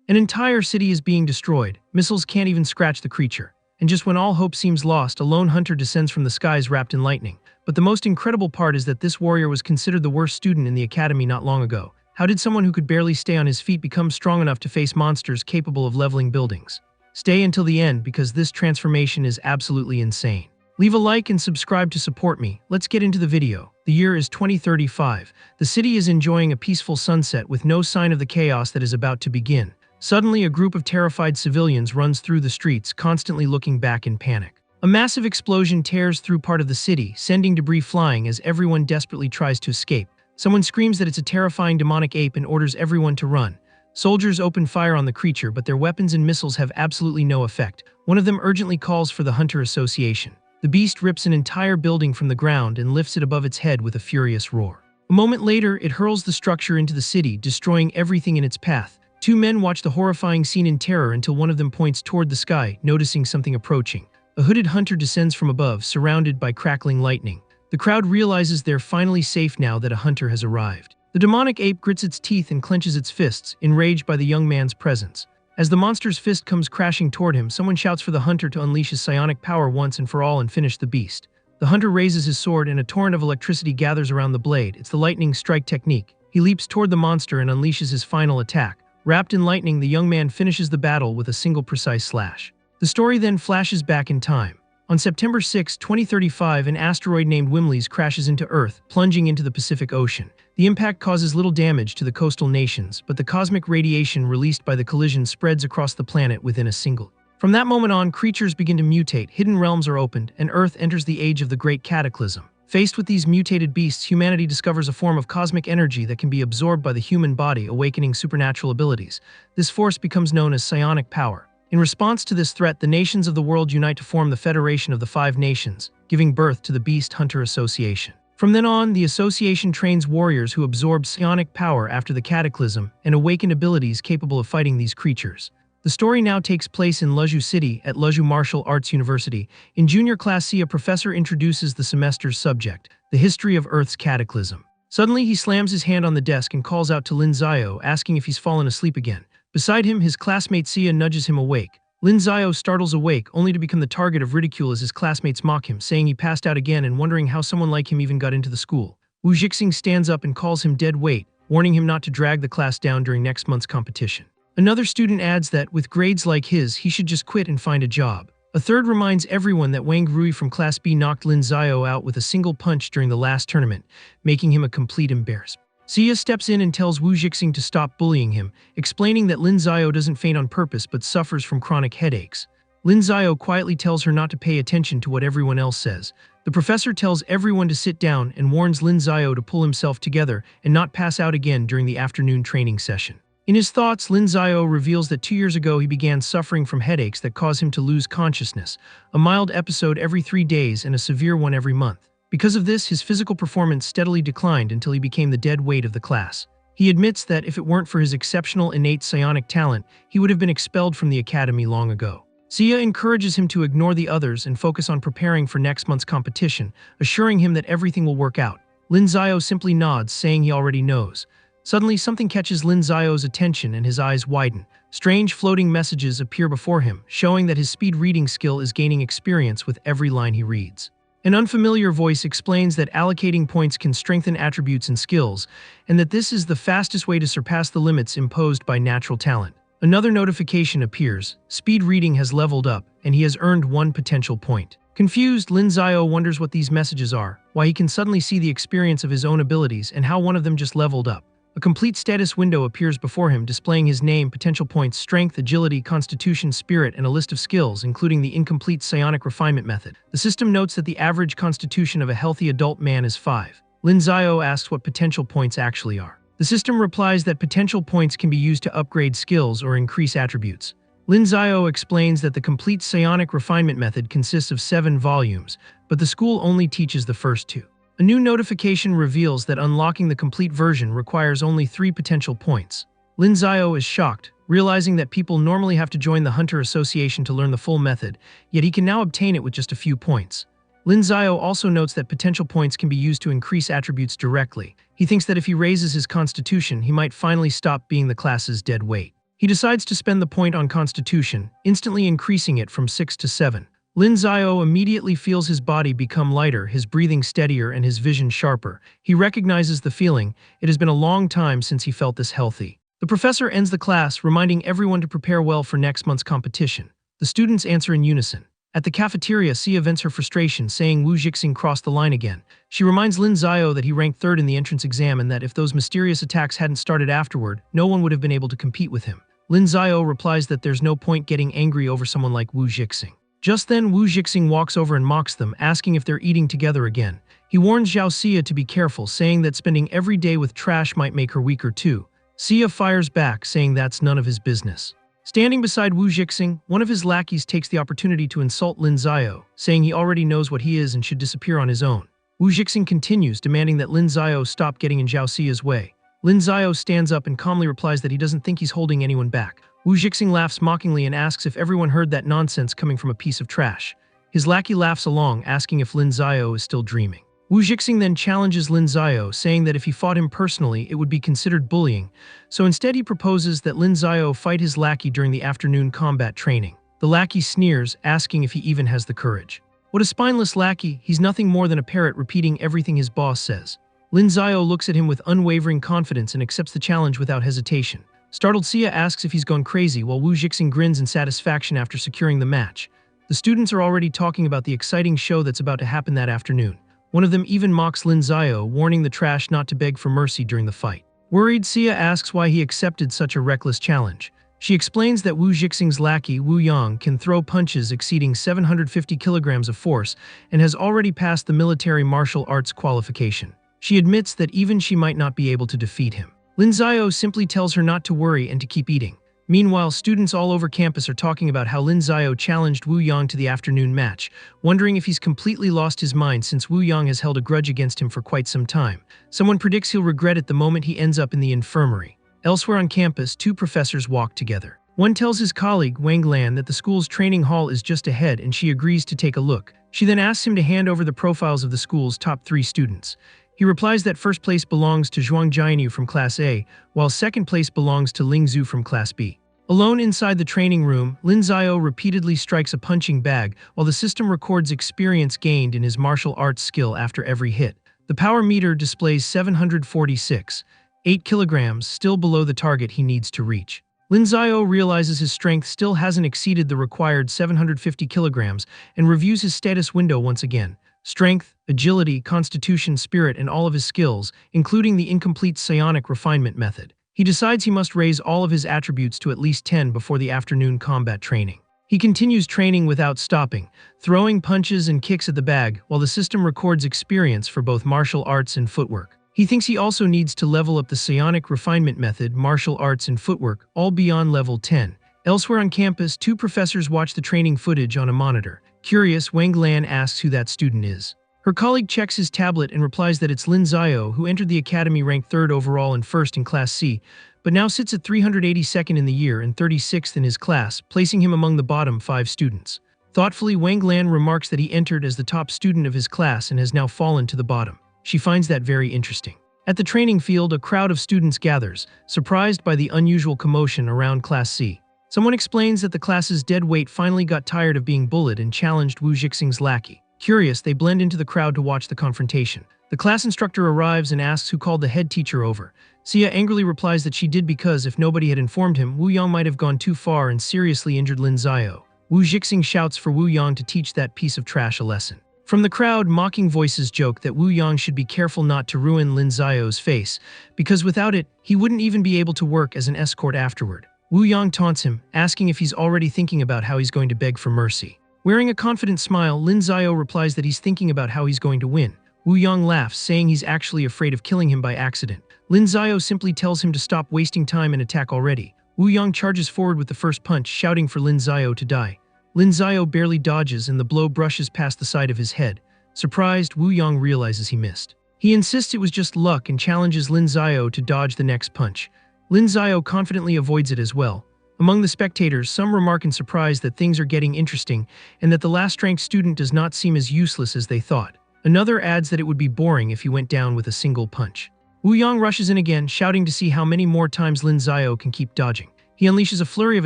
An entire city is being destroyed, missiles can't even scratch the creature. And just when all hope seems lost, a lone hunter descends from the skies wrapped in lightning. But the most incredible part is that this warrior was considered the worst student in the academy not long ago. How did someone who could barely stay on his feet become strong enough to face monsters capable of leveling buildings? Stay until the end because this transformation is absolutely insane. Leave a like and subscribe to support me. Let's get into the video. The year is 2035. The city is enjoying a peaceful sunset with no sign of the chaos that is about to begin. Suddenly, a group of terrified civilians runs through the streets, constantly looking back in panic. A massive explosion tears through part of the city, sending debris flying as everyone desperately tries to escape. Someone screams that it's a terrifying demonic ape and orders everyone to run. Soldiers open fire on the creature, but their weapons and missiles have absolutely no effect. One of them urgently calls for the Hunter Association. The beast rips an entire building from the ground and lifts it above its head with a furious roar. A moment later, it hurls the structure into the city, destroying everything in its path. Two men watch the horrifying scene in terror until one of them points toward the sky, noticing something approaching. A hooded hunter descends from above, surrounded by crackling lightning. The crowd realizes they're finally safe now that a hunter has arrived. The demonic ape grits its teeth and clenches its fists, enraged by the young man's presence. As the monster's fist comes crashing toward him, someone shouts for the hunter to unleash his psionic power once and for all and finish the beast. The hunter raises his sword and a torrent of electricity gathers around the blade. It's the lightning strike technique. He leaps toward the monster and unleashes his final attack. Wrapped in lightning, the young man finishes the battle with a single precise slash. The story then flashes back in time. On September 6, 2035, an asteroid named Wimleys crashes into Earth, plunging into the Pacific Ocean. The impact causes little damage to the coastal nations, but the cosmic radiation released by the collision spreads across the planet within a single. From that moment on, creatures begin to mutate, hidden realms are opened, and Earth enters the age of the Great Cataclysm. Faced with these mutated beasts, humanity discovers a form of cosmic energy that can be absorbed by the human body, awakening supernatural abilities. This force becomes known as psionic power. In response to this threat, the nations of the world unite to form the Federation of the Five Nations, giving birth to the Beast Hunter Association. From then on, the association trains warriors who absorb psionic power after the cataclysm and awaken abilities capable of fighting these creatures. The story now takes place in Luzhu City at Luzhu Martial Arts University. In Junior Class C, a professor introduces the semester's subject, the history of Earth's cataclysm. Suddenly, he slams his hand on the desk and calls out to Lin Zio, asking if he's fallen asleep again. Beside him, his classmate Sia nudges him awake. Lin Zio startles awake, only to become the target of ridicule as his classmates mock him, saying he passed out again and wondering how someone like him even got into the school. Wu Jixing stands up and calls him dead weight, warning him not to drag the class down during next month's competition. Another student adds that, with grades like his, he should just quit and find a job. A third reminds everyone that Wang Rui from Class B knocked Lin Zio out with a single punch during the last tournament, making him a complete embarrassment. Sia steps in and tells Wu Jixing to stop bullying him, explaining that Lin Zio doesn't faint on purpose but suffers from chronic headaches. Lin Zio quietly tells her not to pay attention to what everyone else says. The professor tells everyone to sit down and warns Lin Zio to pull himself together and not pass out again during the afternoon training session. In his thoughts, Lin Zio reveals that 2 years ago he began suffering from headaches that cause him to lose consciousness, a mild episode every 3 days and a severe one every month. Because of this, his physical performance steadily declined until he became the dead weight of the class. He admits that if it weren't for his exceptional innate psionic talent, he would have been expelled from the academy long ago. Sia encourages him to ignore the others and focus on preparing for next month's competition, assuring him that everything will work out. Lin Zio simply nods, saying he already knows. Suddenly, something catches Lin Zio's attention and his eyes widen. Strange floating messages appear before him, showing that his speed reading skill is gaining experience with every line he reads. An unfamiliar voice explains that allocating points can strengthen attributes and skills, and that this is the fastest way to surpass the limits imposed by natural talent. Another notification appears. Speed reading has leveled up, and he has earned 1 potential point. Confused, Lin Zio wonders what these messages are, why he can suddenly see the experience of his own abilities and how one of them just leveled up. A complete status window appears before him, displaying his name, potential points, strength, agility, constitution, spirit, and a list of skills, including the incomplete psionic refinement method. The system notes that the average constitution of a healthy adult man is 5. Lin Zio asks what potential points actually are. The system replies that potential points can be used to upgrade skills or increase attributes. Lin Zio explains that the complete psionic refinement method consists of 7 volumes, but the school only teaches the first 2. A new notification reveals that unlocking the complete version requires only 3 potential points. Lin Zio is shocked, realizing that people normally have to join the Hunter Association to learn the full method, yet he can now obtain it with just a few points. Lin Zio also notes that potential points can be used to increase attributes directly. He thinks that if he raises his constitution, he might finally stop being the class's dead weight. He decides to spend the point on Constitution, instantly increasing it from 6 to 7. Lin Zio immediately feels his body become lighter, his breathing steadier, and his vision sharper. He recognizes the feeling. It has been a long time since he felt this healthy. The professor ends the class, reminding everyone to prepare well for next month's competition. The students answer in unison. At the cafeteria, Sia vents her frustration, saying Wu Jixing crossed the line again. She reminds Lin Zio that he ranked third in the entrance exam and that if those mysterious attacks hadn't started afterward, no one would have been able to compete with him. Lin Zio replies that there's no point getting angry over someone like Wu Jixing. Just then, Wu Jixing walks over and mocks them, asking if they're eating together again. He warns Zhao Xia to be careful, saying that spending every day with trash might make her weaker too. Xia fires back, saying that's none of his business. Standing beside Wu Jixing, one of his lackeys takes the opportunity to insult Lin Zio, saying he already knows what he is and should disappear on his own. Wu Jixing continues, demanding that Lin Zio stop getting in Zhao Xia's way. Lin Zio stands up and calmly replies that he doesn't think he's holding anyone back. Wu Jixing laughs mockingly and asks if everyone heard that nonsense coming from a piece of trash. His lackey laughs along, asking if Lin Zio is still dreaming. Wu Jixing then challenges Lin Zio, saying that if he fought him personally, it would be considered bullying, so instead he proposes that Lin Zio fight his lackey during the afternoon combat training. The lackey sneers, asking if he even has the courage. What a spineless lackey, he's nothing more than a parrot repeating everything his boss says. Lin Zio looks at him with unwavering confidence and accepts the challenge without hesitation. Startled Sia asks if he's gone crazy, while Wu Jixing grins in satisfaction after securing the match. The students are already talking about the exciting show that's about to happen that afternoon. One of them even mocks Lin Zio, warning the trash not to beg for mercy during the fight. Worried, Sia asks why he accepted such a reckless challenge. She explains that Wu Jixing's lackey, Wu Yang, can throw punches exceeding 750 kilograms of force and has already passed the military martial arts qualification. She admits that even she might not be able to defeat him. Lin Zio simply tells her not to worry and to keep eating. Meanwhile, students all over campus are talking about how Lin Zio challenged Wu Yang to the afternoon match, wondering if he's completely lost his mind since Wu Yang has held a grudge against him for quite some time. Someone predicts he'll regret it the moment he ends up in the infirmary. Elsewhere on campus, two professors walk together. One tells his colleague, Wang Lan, that the school's training hall is just ahead and she agrees to take a look. She then asks him to hand over the profiles of the school's top 3 students. He replies that first place belongs to Zhuang Jianyu from Class A, while second place belongs to Ling Zhu from Class B. Alone inside the training room, Lin Zio repeatedly strikes a punching bag, while the system records experience gained in his martial arts skill after every hit. The power meter displays 746, 8 kilograms, still below the target he needs to reach. Lin Zio realizes his strength still hasn't exceeded the required 750 kilograms and reviews his status window once again. Strength, agility, constitution, spirit, and all of his skills, including the incomplete psionic refinement method. He decides he must raise all of his attributes to at least 10 before the afternoon combat training. He continues training without stopping, throwing punches and kicks at the bag, while the system records experience for both martial arts and footwork. He thinks he also needs to level up the psionic refinement method, martial arts, and footwork, all beyond level 10. Elsewhere on campus, two professors watch the training footage on a monitor. Curious, Wang Lan asks who that student is. Her colleague checks his tablet and replies that it's Lin Zio, who entered the academy ranked 3rd overall and 1st in Class C, but now sits at 382nd in the year and 36th in his class, placing him among the bottom 5 students. Thoughtfully, Wang Lan remarks that he entered as the top student of his class and has now fallen to the bottom. She finds that very interesting. At the training field, a crowd of students gathers, surprised by the unusual commotion around Class C. Someone explains that the class's dead weight finally got tired of being bullied and challenged Wu Jixing's lackey. Curious, they blend into the crowd to watch the confrontation. The class instructor arrives and asks who called the head teacher over. Sia angrily replies that she did because if nobody had informed him, Wu Yang might have gone too far and seriously injured Lin Zio. Wu Jixing shouts for Wu Yang to teach that piece of trash a lesson. From the crowd, mocking voices joke that Wu Yang should be careful not to ruin Lin Zio's face, because without it, he wouldn't even be able to work as an escort afterward. Wu Yang taunts him, asking if he's already thinking about how he's going to beg for mercy. Wearing a confident smile, Lin Zio replies that he's thinking about how he's going to win. Wu Yang laughs, saying he's actually afraid of killing him by accident. Lin Zio simply tells him to stop wasting time and attack already. Wu Yang charges forward with the first punch, shouting for Lin Zio to die. Lin Zio barely dodges and the blow brushes past the side of his head. Surprised, Wu Yang realizes he missed. He insists it was just luck and challenges Lin Zio to dodge the next punch. Lin Zio confidently avoids it as well. Among the spectators, some remark in surprise that things are getting interesting and that the last-ranked student does not seem as useless as they thought. Another adds that it would be boring if he went down with a single punch. Wu Yang rushes in again, shouting to see how many more times Lin Zio can keep dodging. He unleashes a flurry of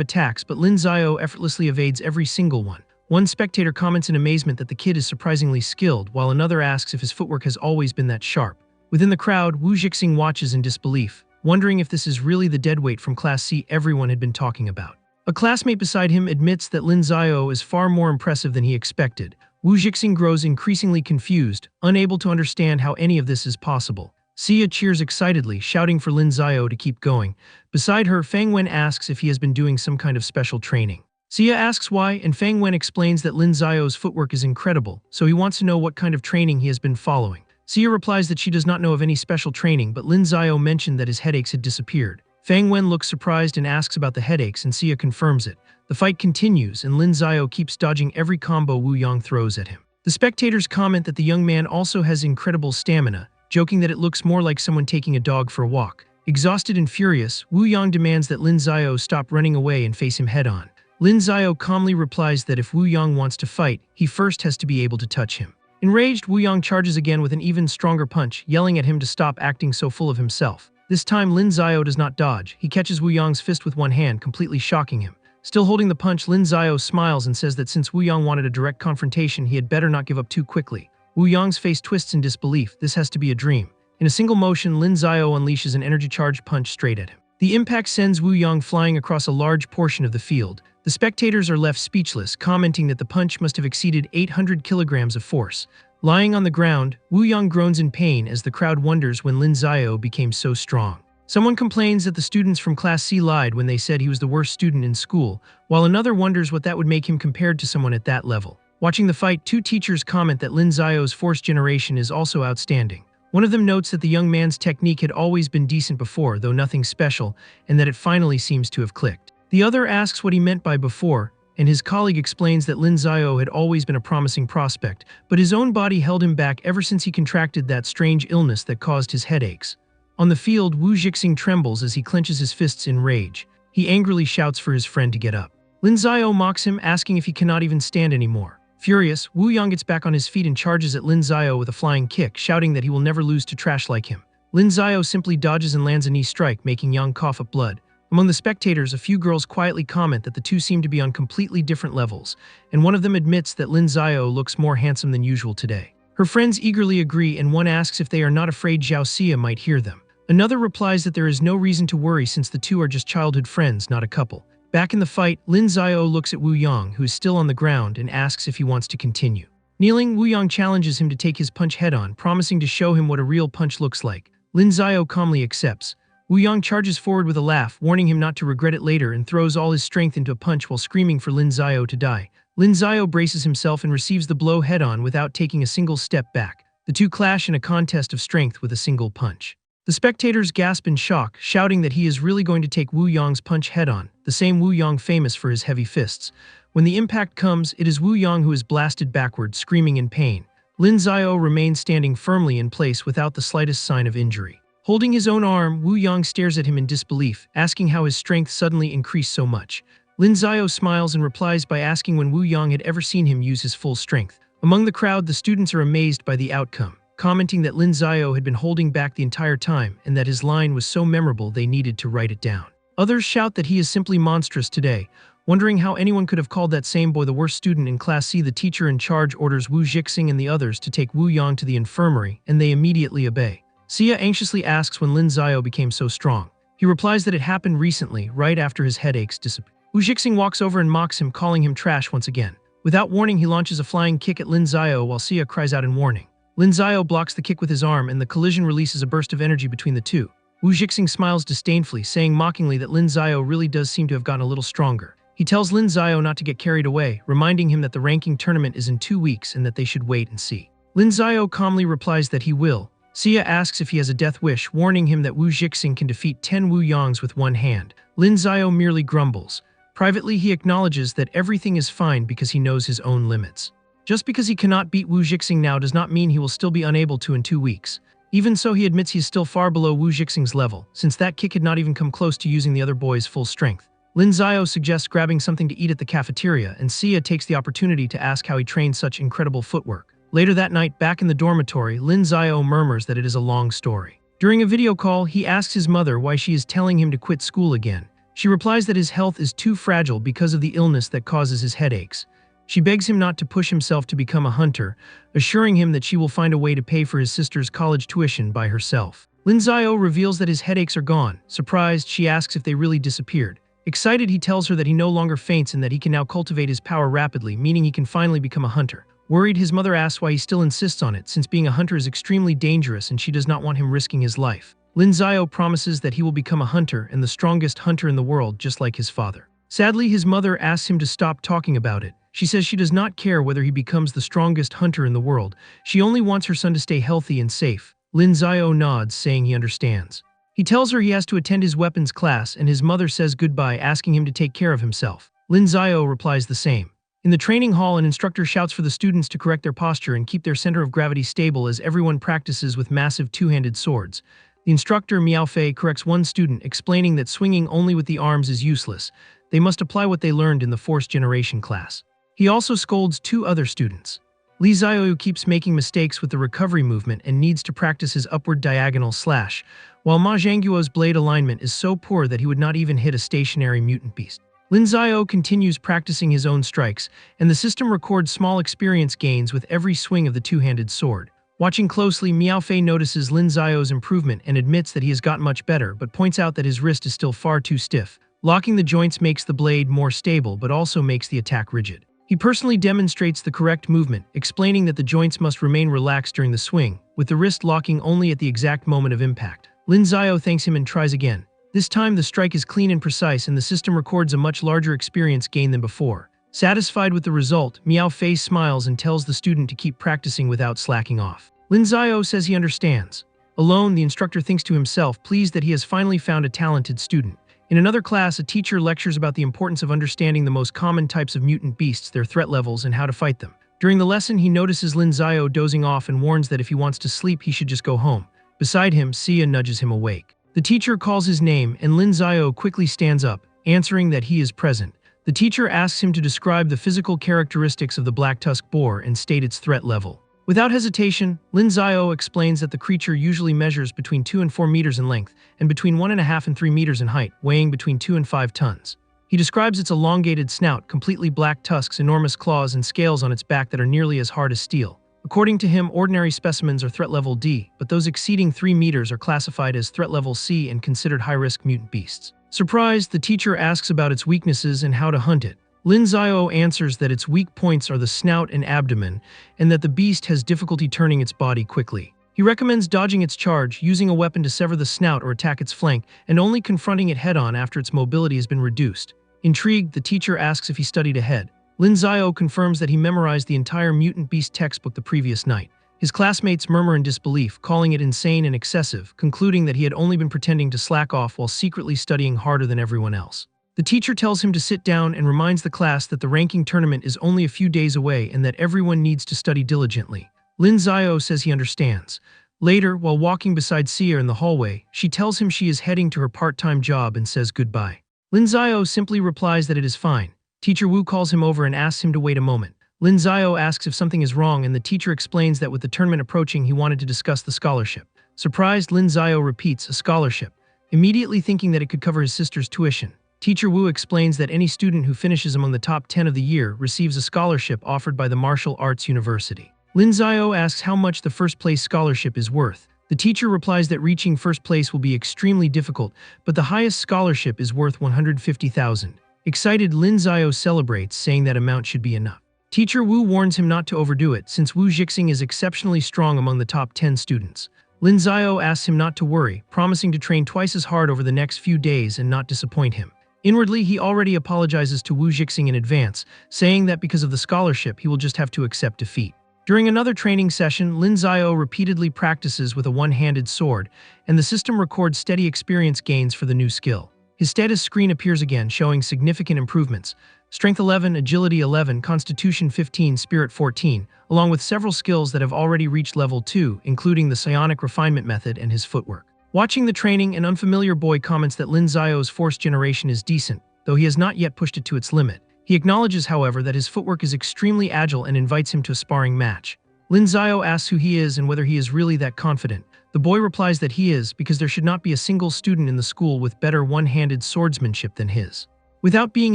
attacks, but Lin Zio effortlessly evades every single one. One spectator comments in amazement that the kid is surprisingly skilled, while another asks if his footwork has always been that sharp. Within the crowd, Wu Jixing watches in disbelief, wondering if this is really the deadweight from Class C everyone had been talking about. A classmate beside him admits that Lin Zio is far more impressive than he expected. Wu Jixing grows increasingly confused, unable to understand how any of this is possible. Xia cheers excitedly, shouting for Lin Zio to keep going. Beside her, Fang Wen asks if he has been doing some kind of special training. Xia asks why, and Fang Wen explains that Lin Zio's footwork is incredible, so he wants to know what kind of training he has been following. Xia replies that she does not know of any special training, but Lin Zio mentioned that his headaches had disappeared. Fang Wen looks surprised and asks about the headaches, and Xia confirms it. The fight continues, and Lin Zio keeps dodging every combo Wu Yang throws at him. The spectators comment that the young man also has incredible stamina, joking that it looks more like someone taking a dog for a walk. Exhausted and furious, Wu Yang demands that Lin Zio stop running away and face him head-on. Lin Zio calmly replies that if Wu Yang wants to fight, he first has to be able to touch him. Enraged, Wu Yang charges again with an even stronger punch, yelling at him to stop acting so full of himself. This time, Lin Zio does not dodge. He catches Wu Yang's fist with one hand, completely shocking him. Still holding the punch, Lin Zio smiles and says that since Wu Yang wanted a direct confrontation, he had better not give up too quickly. Wu Yang's face twists in disbelief. This has to be a dream. In a single motion, Lin Zio unleashes an energy-charged punch straight at him. The impact sends Wu Yang flying across a large portion of the field. The spectators are left speechless, commenting that the punch must have exceeded 800 kilograms of force. Lying on the ground, Wu Yang groans in pain as the crowd wonders when Lin Zio became so strong. Someone complains that the students from Class C lied when they said he was the worst student in school, while another wonders what that would make him compared to someone at that level. Watching the fight, two teachers comment that Lin Zio's force generation is also outstanding. One of them notes that the young man's technique had always been decent before, though nothing special, and that it finally seems to have clicked. The other asks what he meant by before, and his colleague explains that Lin Zio had always been a promising prospect, but his own body held him back ever since he contracted that strange illness that caused his headaches. On the field, Wu Jixing trembles as he clenches his fists in rage. He angrily shouts for his friend to get up. Lin Zio mocks him, asking if he cannot even stand anymore. Furious, Wu Yang gets back on his feet and charges at Lin Zio with a flying kick, shouting that he will never lose to trash like him. Lin Zio simply dodges and lands a knee strike, making Yang cough up blood. Among the spectators, a few girls quietly comment that the two seem to be on completely different levels, and one of them admits that Lin Zio looks more handsome than usual today. Her friends eagerly agree, and one asks if they are not afraid Zhao Xia might hear them. Another replies that there is no reason to worry since the two are just childhood friends, not a couple. Back in the fight, Lin Zio looks at Wu Yang, who is still on the ground, and asks if he wants to continue. Kneeling, Wu Yang challenges him to take his punch head-on, promising to show him what a real punch looks like. Lin Zio calmly accepts. Wu Yang charges forward with a laugh, warning him not to regret it later, and throws all his strength into a punch while screaming for Lin Zio to die. Lin Zio braces himself and receives the blow head-on without taking a single step back. The two clash in a contest of strength with a single punch. The spectators gasp in shock, shouting that he is really going to take Wu Yang's punch head-on, the same Wu Yang famous for his heavy fists. When the impact comes, it is Wu Yang who is blasted backward, screaming in pain. Lin Zio remains standing firmly in place without the slightest sign of injury. Holding his own arm, Wu Yang stares at him in disbelief, asking how his strength suddenly increased so much. Lin Zio smiles and replies by asking when Wu Yang had ever seen him use his full strength. Among the crowd, the students are amazed by the outcome, commenting that Lin Zio had been holding back the entire time and that his line was so memorable they needed to write it down. Others shout that he is simply monstrous today, wondering how anyone could have called that same boy the worst student in Class C. The teacher in charge orders Wu Jixing and the others to take Wu Yang to the infirmary, and they immediately obey. Xia anxiously asks when Lin Zio became so strong. He replies that it happened recently, right after his headaches disappeared. Wu Jixing walks over and mocks him, calling him trash once again. Without warning, he launches a flying kick at Lin Zio while Xia cries out in warning. Lin Zio blocks the kick with his arm, and the collision releases a burst of energy between the two. Wu Jixing smiles disdainfully, saying mockingly that Lin Zio really does seem to have gotten a little stronger. He tells Lin Zio not to get carried away, reminding him that the ranking tournament is in 2 weeks and that they should wait and see. Lin Zio calmly replies that he will. Xia asks if he has a death wish, warning him that Wu Jixing can defeat 10 Wu Yangs with one hand. Lin Zio merely grumbles. Privately, he acknowledges that everything is fine because he knows his own limits. Just because he cannot beat Wu Jixing now does not mean he will still be unable to in 2 weeks. Even so, he admits he is still far below Wu Jixing's level, since that kick had not even come close to using the other boy's full strength. Lin Zio suggests grabbing something to eat at the cafeteria, and Xia takes the opportunity to ask how he trained such incredible footwork. Later that night, back in the dormitory, Lin Zio murmurs that it is a long story. During a video call, he asks his mother why she is telling him to quit school again, She replies that his health is too fragile because of the illness that causes his headaches. She begs him not to push himself to become a hunter, assuring him that she will find a way to pay for his sister's college tuition by herself. Lin Xiao reveals that his headaches are gone. Surprised, she asks if they really disappeared. Excited, he tells her that he no longer faints and that he can now cultivate his power rapidly, meaning he can finally become a hunter. Worried, his mother asks why he still insists on it, since being a hunter is extremely dangerous and she does not want him risking his life. Lin Xiao promises that he will become a hunter and the strongest hunter in the world, just like his father. Sadly, his mother asks him to stop talking about it. She says she does not care whether he becomes the strongest hunter in the world. She only wants her son to stay healthy and safe. Lin Xiao nods, saying he understands. He tells her he has to attend his weapons class, and his mother says goodbye, asking him to take care of himself. Lin Xiao replies the same. In the training hall, an instructor shouts for the students to correct their posture and keep their center of gravity stable as everyone practices with massive two-handed swords. The instructor, Miao Fei, corrects one student, explaining that swinging only with the arms is useless. They must apply what they learned in the Force Generation class. He also scolds two other students. Li Xiaoyu keeps making mistakes with the recovery movement and needs to practice his upward diagonal slash, while Ma Zhangguo's blade alignment is so poor that he would not even hit a stationary mutant beast. Lin Xiao continues practicing his own strikes, and the system records small experience gains with every swing of the two-handed sword. Watching closely, Miao Fei notices Lin Xiao's improvement and admits that he has gotten much better, but points out that his wrist is still far too stiff. Locking the joints makes the blade more stable, but also makes the attack rigid. He personally demonstrates the correct movement, explaining that the joints must remain relaxed during the swing, with the wrist locking only at the exact moment of impact. Lin Xiao thanks him and tries again. This time the strike is clean and precise, and the system records a much larger experience gain than before. Satisfied with the result, Miao Fei smiles and tells the student to keep practicing without slacking off. Lin Xiao says he understands. Alone, the instructor thinks to himself, pleased that he has finally found a talented student. In another class, a teacher lectures about the importance of understanding the most common types of mutant beasts, their threat levels, and how to fight them. During the lesson, he notices Lin Xiao dozing off and warns that if he wants to sleep, he should just go home. Beside him, Xia nudges him awake. The teacher calls his name, and Lin Xiao quickly stands up, answering that he is present. The teacher asks him to describe the physical characteristics of the black-tusked boar and state its threat level. Without hesitation, Lin Xiao explains that the creature usually measures between 2 and 4 meters in length and between 1.5 and 3 meters in height, weighing between 2 and 5 tons. He describes its elongated snout, completely black tusks, enormous claws, and scales on its back that are nearly as hard as steel. According to him, ordinary specimens are threat level D, but those exceeding 3 meters are classified as threat level C and considered high-risk mutant beasts. Surprised, the teacher asks about its weaknesses and how to hunt it. Lin Xiao answers that its weak points are the snout and abdomen, and that the beast has difficulty turning its body quickly. He recommends dodging its charge, using a weapon to sever the snout or attack its flank, and only confronting it head-on after its mobility has been reduced. Intrigued, the teacher asks if he studied ahead. Lin Xiao confirms that he memorized the entire Mutant Beast textbook the previous night. His classmates murmur in disbelief, calling it insane and excessive, concluding that he had only been pretending to slack off while secretly studying harder than everyone else. The teacher tells him to sit down and reminds the class that the ranking tournament is only a few days away and that everyone needs to study diligently. Lin Xiao says he understands. Later, while walking beside Xia in the hallway, she tells him she is heading to her part-time job and says goodbye. Lin Xiao simply replies that it is fine. Teacher Wu calls him over and asks him to wait a moment. Lin Xiao asks if something is wrong, and the teacher explains that with the tournament approaching, he wanted to discuss the scholarship. Surprised, Lin Xiao repeats, a scholarship, immediately thinking that it could cover his sister's tuition. Teacher Wu explains that any student who finishes among the top 10 of the year receives a scholarship offered by the Martial Arts University. Lin Xiao asks how much the first-place scholarship is worth. The teacher replies that reaching first place will be extremely difficult, but the highest scholarship is worth 150,000. Excited, Lin Xiao celebrates, saying that amount should be enough. Teacher Wu warns him not to overdo it, since Wu Jixing is exceptionally strong among the top 10 students. Lin Xiao asks him not to worry, promising to train twice as hard over the next few days and not disappoint him. Inwardly, he already apologizes to Wu Jixing in advance, saying that because of the scholarship, he will just have to accept defeat. During another training session, Lin Xiao repeatedly practices with a one-handed sword, and the system records steady experience gains for the new skill. His status screen appears again, showing significant improvements. Strength 11, Agility 11, Constitution 15, Spirit 14, along with several skills that have already reached level 2, including the psionic refinement method and his footwork. Watching the training, an unfamiliar boy comments that Lin Xiao's force generation is decent, though he has not yet pushed it to its limit. He acknowledges, however, that his footwork is extremely agile and invites him to a sparring match. Lin Xiao asks who he is and whether he is really that confident. The boy replies that he is, because there should not be a single student in the school with better one-handed swordsmanship than his. Without being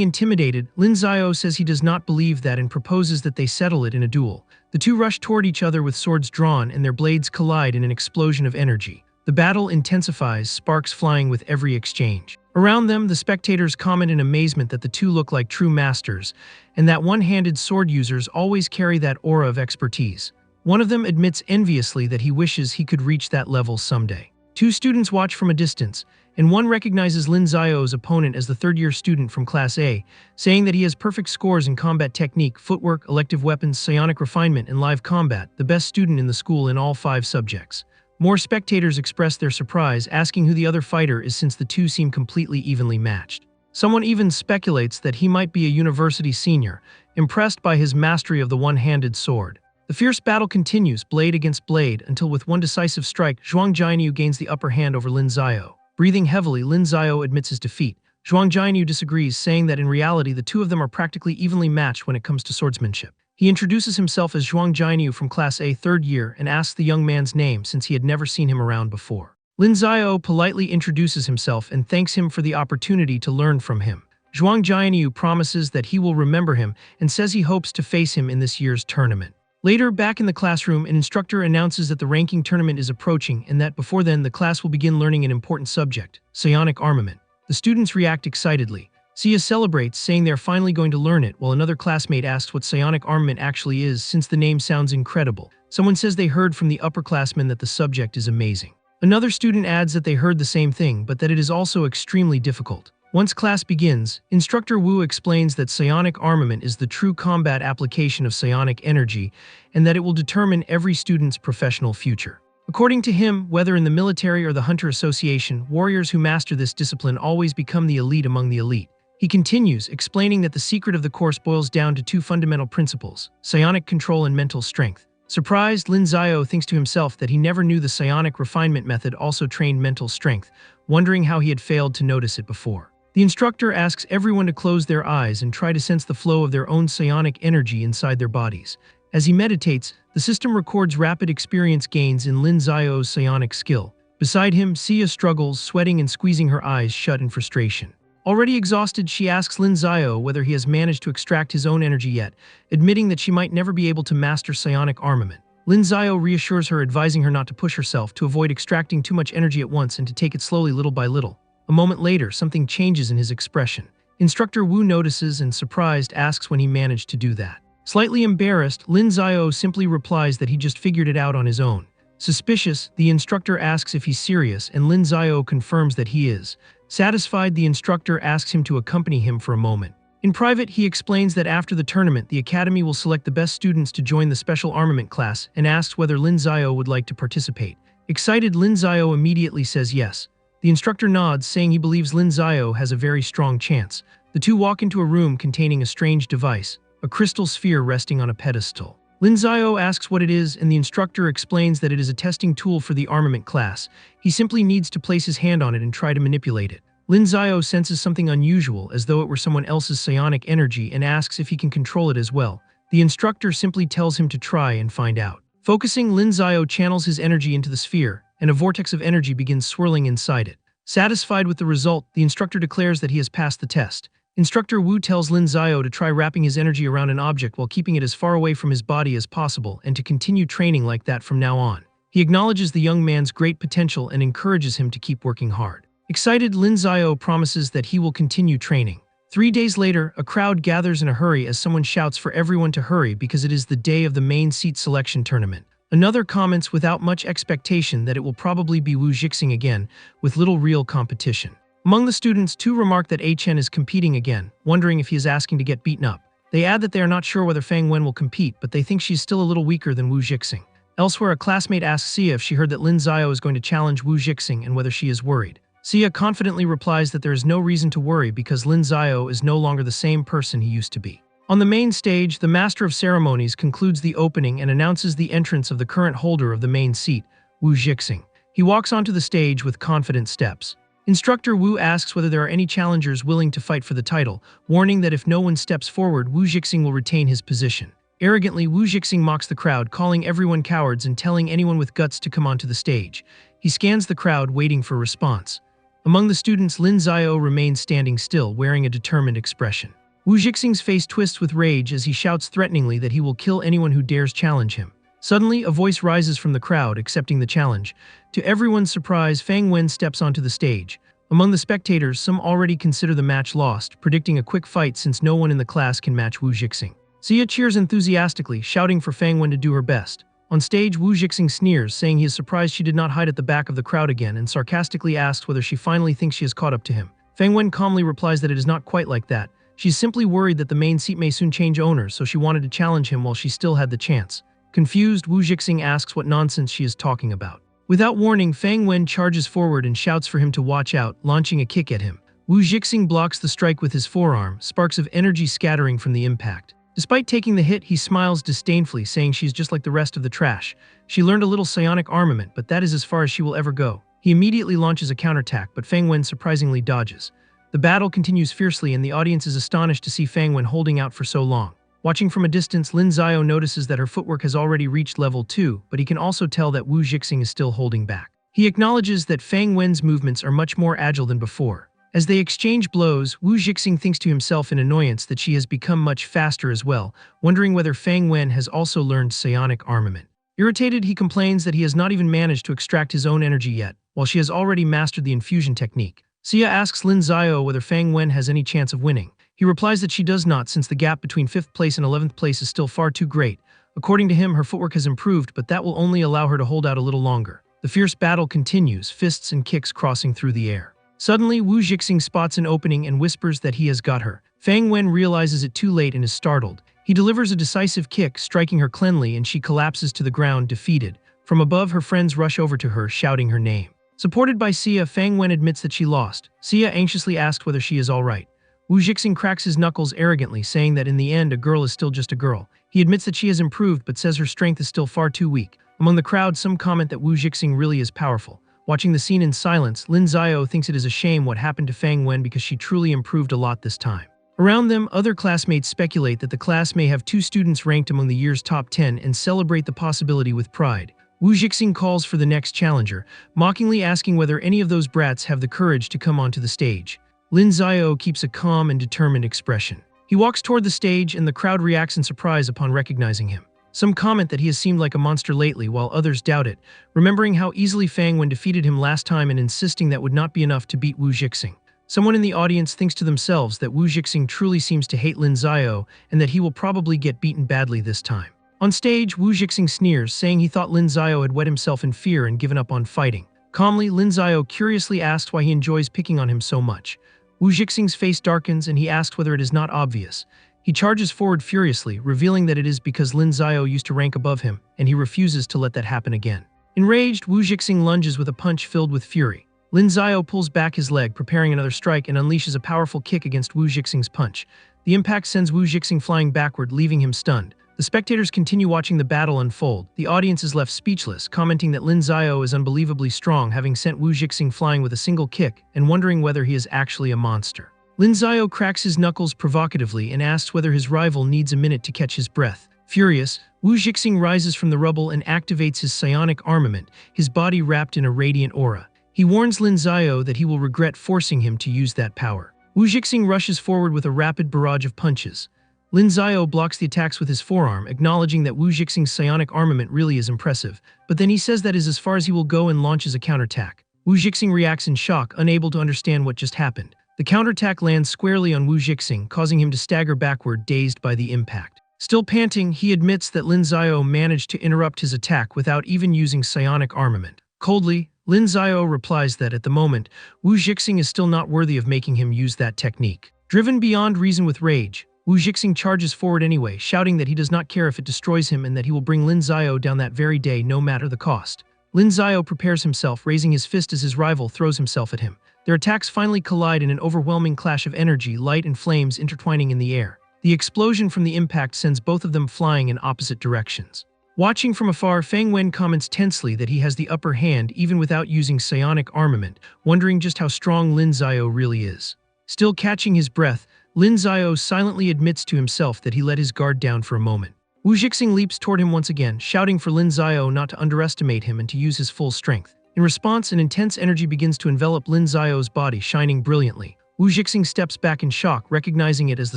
intimidated, Lin Xiao says he does not believe that and proposes that they settle it in a duel. The two rush toward each other with swords drawn and their blades collide in an explosion of energy. The battle intensifies, sparks flying with every exchange. Around them, the spectators comment in amazement that the two look like true masters, and that one-handed sword users always carry that aura of expertise. One of them admits enviously that he wishes he could reach that level someday. Two students watch from a distance, and one recognizes Lin Xiao's opponent as the third-year student from Class A, saying that he has perfect scores in combat technique, footwork, elective weapons, psionic refinement, and live combat, the best student in the school in all 5 subjects. More spectators express their surprise, asking who the other fighter is since the two seem completely evenly matched. Someone even speculates that he might be a university senior, impressed by his mastery of the one-handed sword. The fierce battle continues, blade against blade, until with one decisive strike, Zhuang Jianyu gains the upper hand over Lin Xiao. Breathing heavily, Lin Xiao admits his defeat. Zhuang Jianyu disagrees, saying that in reality the two of them are practically evenly matched when it comes to swordsmanship. He introduces himself as Zhuang Jianyu from Class A 3rd year and asks the young man's name since he had never seen him around before. Lin Xiao politely introduces himself and thanks him for the opportunity to learn from him. Zhuang Jianyu promises that he will remember him and says he hopes to face him in this year's tournament. Later, back in the classroom, an instructor announces that the ranking tournament is approaching and that before then the class will begin learning an important subject, psionic armament. The students react excitedly. Sia celebrates, saying they're finally going to learn it, while another classmate asks what psionic armament actually is since the name sounds incredible. Someone says they heard from the upperclassmen that the subject is amazing. Another student adds that they heard the same thing, but that it is also extremely difficult. Once class begins, Instructor Wu explains that psionic armament is the true combat application of psionic energy and that it will determine every student's professional future. According to him, whether in the military or the Hunter Association, warriors who master this discipline always become the elite among the elite. He continues, explaining that the secret of the course boils down to 2 fundamental principles: psionic control and mental strength. Surprised, Lin Xiao thinks to himself that he never knew the psionic refinement method also trained mental strength, wondering how he had failed to notice it before. The instructor asks everyone to close their eyes and try to sense the flow of their own psionic energy inside their bodies. As he meditates, the system records rapid experience gains in Lin Xiao's psionic skill. Beside him, Sia struggles, sweating and squeezing her eyes shut in frustration. Already exhausted, she asks Lin Xiao whether he has managed to extract his own energy yet, admitting that she might never be able to master psionic armament. Lin Xiao reassures her, advising her not to push herself, to avoid extracting too much energy at once and to take it slowly little by little. A moment later, something changes in his expression. Instructor Wu notices and, surprised, asks when he managed to do that. Slightly embarrassed, Lin Xiao simply replies that he just figured it out on his own. Suspicious, the instructor asks if he's serious, and Lin Xiao confirms that he is. Satisfied, the instructor asks him to accompany him for a moment. In private, he explains that after the tournament, the academy will select the best students to join the special armament class and asks whether Lin Xiao would like to participate. Excited, Lin Xiao immediately says yes. The instructor nods, saying he believes Lin Xiao has a very strong chance. The two walk into a room containing a strange device, a crystal sphere resting on a pedestal. Lin Xiao asks what it is, and the instructor explains that it is a testing tool for the armament class. He simply needs to place his hand on it and try to manipulate it. Lin Xiao senses something unusual, as though it were someone else's psionic energy, and asks if he can control it as well. The instructor simply tells him to try and find out. Focusing, Lin Xiao channels his energy into the sphere, and a vortex of energy begins swirling inside it. Satisfied with the result, the instructor declares that he has passed the test. Instructor Wu tells Lin Xiao to try wrapping his energy around an object while keeping it as far away from his body as possible and to continue training like that from now on. He acknowledges the young man's great potential and encourages him to keep working hard. Excited, Lin Xiao promises that he will continue training. 3 days later, a crowd gathers in a hurry as someone shouts for everyone to hurry because it is the day of the main seat selection tournament. Another comments without much expectation that it will probably be Wu Jixing again, with little real competition. Among the students, 2 remark that Chen is competing again, wondering if he is asking to get beaten up. They add that they are not sure whether Fang Wen will compete, but they think she's still a little weaker than Wu Jixing. Elsewhere, a classmate asks Sia if she heard that Lin Xiao is going to challenge Wu Jixing and whether she is worried. Sia confidently replies that there is no reason to worry because Lin Xiao is no longer the same person he used to be. On the main stage, the Master of Ceremonies concludes the opening and announces the entrance of the current holder of the main seat, Wu Jixing. He walks onto the stage with confident steps. Instructor Wu asks whether there are any challengers willing to fight for the title, warning that if no one steps forward, Wu Jixing will retain his position. Arrogantly, Wu Jixing mocks the crowd, calling everyone cowards and telling anyone with guts to come onto the stage. He scans the crowd, waiting for a response. Among the students, Lin Xiao remains standing still, wearing a determined expression. Wu Jixing's face twists with rage as he shouts threateningly that he will kill anyone who dares challenge him. Suddenly, a voice rises from the crowd, accepting the challenge. To everyone's surprise, Fang Wen steps onto the stage. Among the spectators, some already consider the match lost, predicting a quick fight since no one in the class can match Wu Jixing. Xia cheers enthusiastically, shouting for Fang Wen to do her best. On stage, Wu Jixing sneers, saying he is surprised she did not hide at the back of the crowd again, and sarcastically asks whether she finally thinks she has caught up to him. Fang Wen calmly replies that it is not quite like that. She's simply worried that the main seat may soon change owners, so she wanted to challenge him while she still had the chance. Confused, Wu Jixing asks what nonsense she is talking about. Without warning, Fang Wen charges forward and shouts for him to watch out, launching a kick at him. Wu Jixing blocks the strike with his forearm, sparks of energy scattering from the impact. Despite taking the hit, he smiles disdainfully, saying she's just like the rest of the trash. She learned a little psionic armament, but that is as far as she will ever go. He immediately launches a counterattack, but Fang Wen surprisingly dodges. The battle continues fiercely, and the audience is astonished to see Fang Wen holding out for so long. Watching from a distance, Lin Xiao notices that her footwork has already reached level 2, but he can also tell that Wu Jixing is still holding back. He acknowledges that Fang Wen's movements are much more agile than before. As they exchange blows, Wu Jixing thinks to himself in annoyance that she has become much faster as well, wondering whether Fang Wen has also learned psionic armament. Irritated, he complains that he has not even managed to extract his own energy yet, while she has already mastered the infusion technique. Xia asks Lin Xiao whether Fang Wen has any chance of winning. He replies that she does not, since the gap between 5th place and 11th place is still far too great. According to him, her footwork has improved, but that will only allow her to hold out a little longer. The fierce battle continues, fists and kicks crossing through the air. Suddenly, Wu Jixing spots an opening and whispers that he has got her. Fang Wen realizes it too late and is startled. He delivers a decisive kick, striking her cleanly, and she collapses to the ground, defeated. From above, her friends rush over to her, shouting her name. Supported by Xia, Fang Wen admits that she lost. Xia anxiously asks whether she is all right. Wu Jixing cracks his knuckles arrogantly, saying that in the end, a girl is still just a girl. He admits that she has improved, but says her strength is still far too weak. Among the crowd, some comment that Wu Jixing really is powerful. Watching the scene in silence, Lin Xiao thinks it is a shame what happened to Fang Wen because she truly improved a lot this time. Around them, other classmates speculate that the class may have 2 students ranked among the year's top 10 and celebrate the possibility with pride. Wu Jixing calls for the next challenger, mockingly asking whether any of those brats have the courage to come onto the stage. Lin Xiao keeps a calm and determined expression. He walks toward the stage, and the crowd reacts in surprise upon recognizing him. Some comment that he has seemed like a monster lately, while others doubt it, remembering how easily Fang Wen defeated him last time and insisting that would not be enough to beat Wu Jixing. Someone in the audience thinks to themselves that Wu Jixing truly seems to hate Lin Xiao and that he will probably get beaten badly this time. On stage, Wu Jixing sneers, saying he thought Lin Xiao had wet himself in fear and given up on fighting. Calmly, Lin Xiao curiously asks why he enjoys picking on him so much. Wu Jixing's face darkens and he asks whether it is not obvious. He charges forward furiously, revealing that it is because Lin Xiao used to rank above him, and he refuses to let that happen again. Enraged, Wu Jixing lunges with a punch filled with fury. Lin Xiao pulls back his leg, preparing another strike, and unleashes a powerful kick against Wu Jixing's punch. The impact sends Wu Jixing flying backward, leaving him stunned. The spectators continue watching the battle unfold. The audience is left speechless, commenting that Lin Xiao is unbelievably strong, having sent Wu Jixing flying with a single kick, and wondering whether he is actually a monster. Lin Xiao cracks his knuckles provocatively and asks whether his rival needs a minute to catch his breath. Furious, Wu Jixing rises from the rubble and activates his psionic armament, his body wrapped in a radiant aura. He warns Lin Xiao that he will regret forcing him to use that power. Wu Jixing rushes forward with a rapid barrage of punches. Lin Xiao blocks the attacks with his forearm, acknowledging that Wu Jixing's psionic armament really is impressive, but then he says that is as far as he will go and launches a counterattack. Wu Jixing reacts in shock, unable to understand what just happened. The counterattack lands squarely on Wu Jixing, causing him to stagger backward, dazed by the impact. Still panting, he admits that Lin Xiao managed to interrupt his attack without even using psionic armament. Coldly, Lin Xiao replies that at the moment, Wu Jixing is still not worthy of making him use that technique. Driven beyond reason with rage, Wu Jixing charges forward anyway, shouting that he does not care if it destroys him and that he will bring Lin Xiao down that very day no matter the cost. Lin Xiao prepares himself, raising his fist as his rival throws himself at him. Their attacks finally collide in an overwhelming clash of energy, light and flames intertwining in the air. The explosion from the impact sends both of them flying in opposite directions. Watching from afar, Fang Wen comments tensely that he has the upper hand even without using psionic armament, wondering just how strong Lin Xiao really is. Still catching his breath, Lin Xiao silently admits to himself that he let his guard down for a moment. Wu Wu Jixing leaps toward him once again, shouting for Lin Xiao not to underestimate him and to use his full strength. In response, an intense energy begins to envelop Lin Xiao's body, shining brilliantly. Wu Jixing steps back in shock, recognizing it as the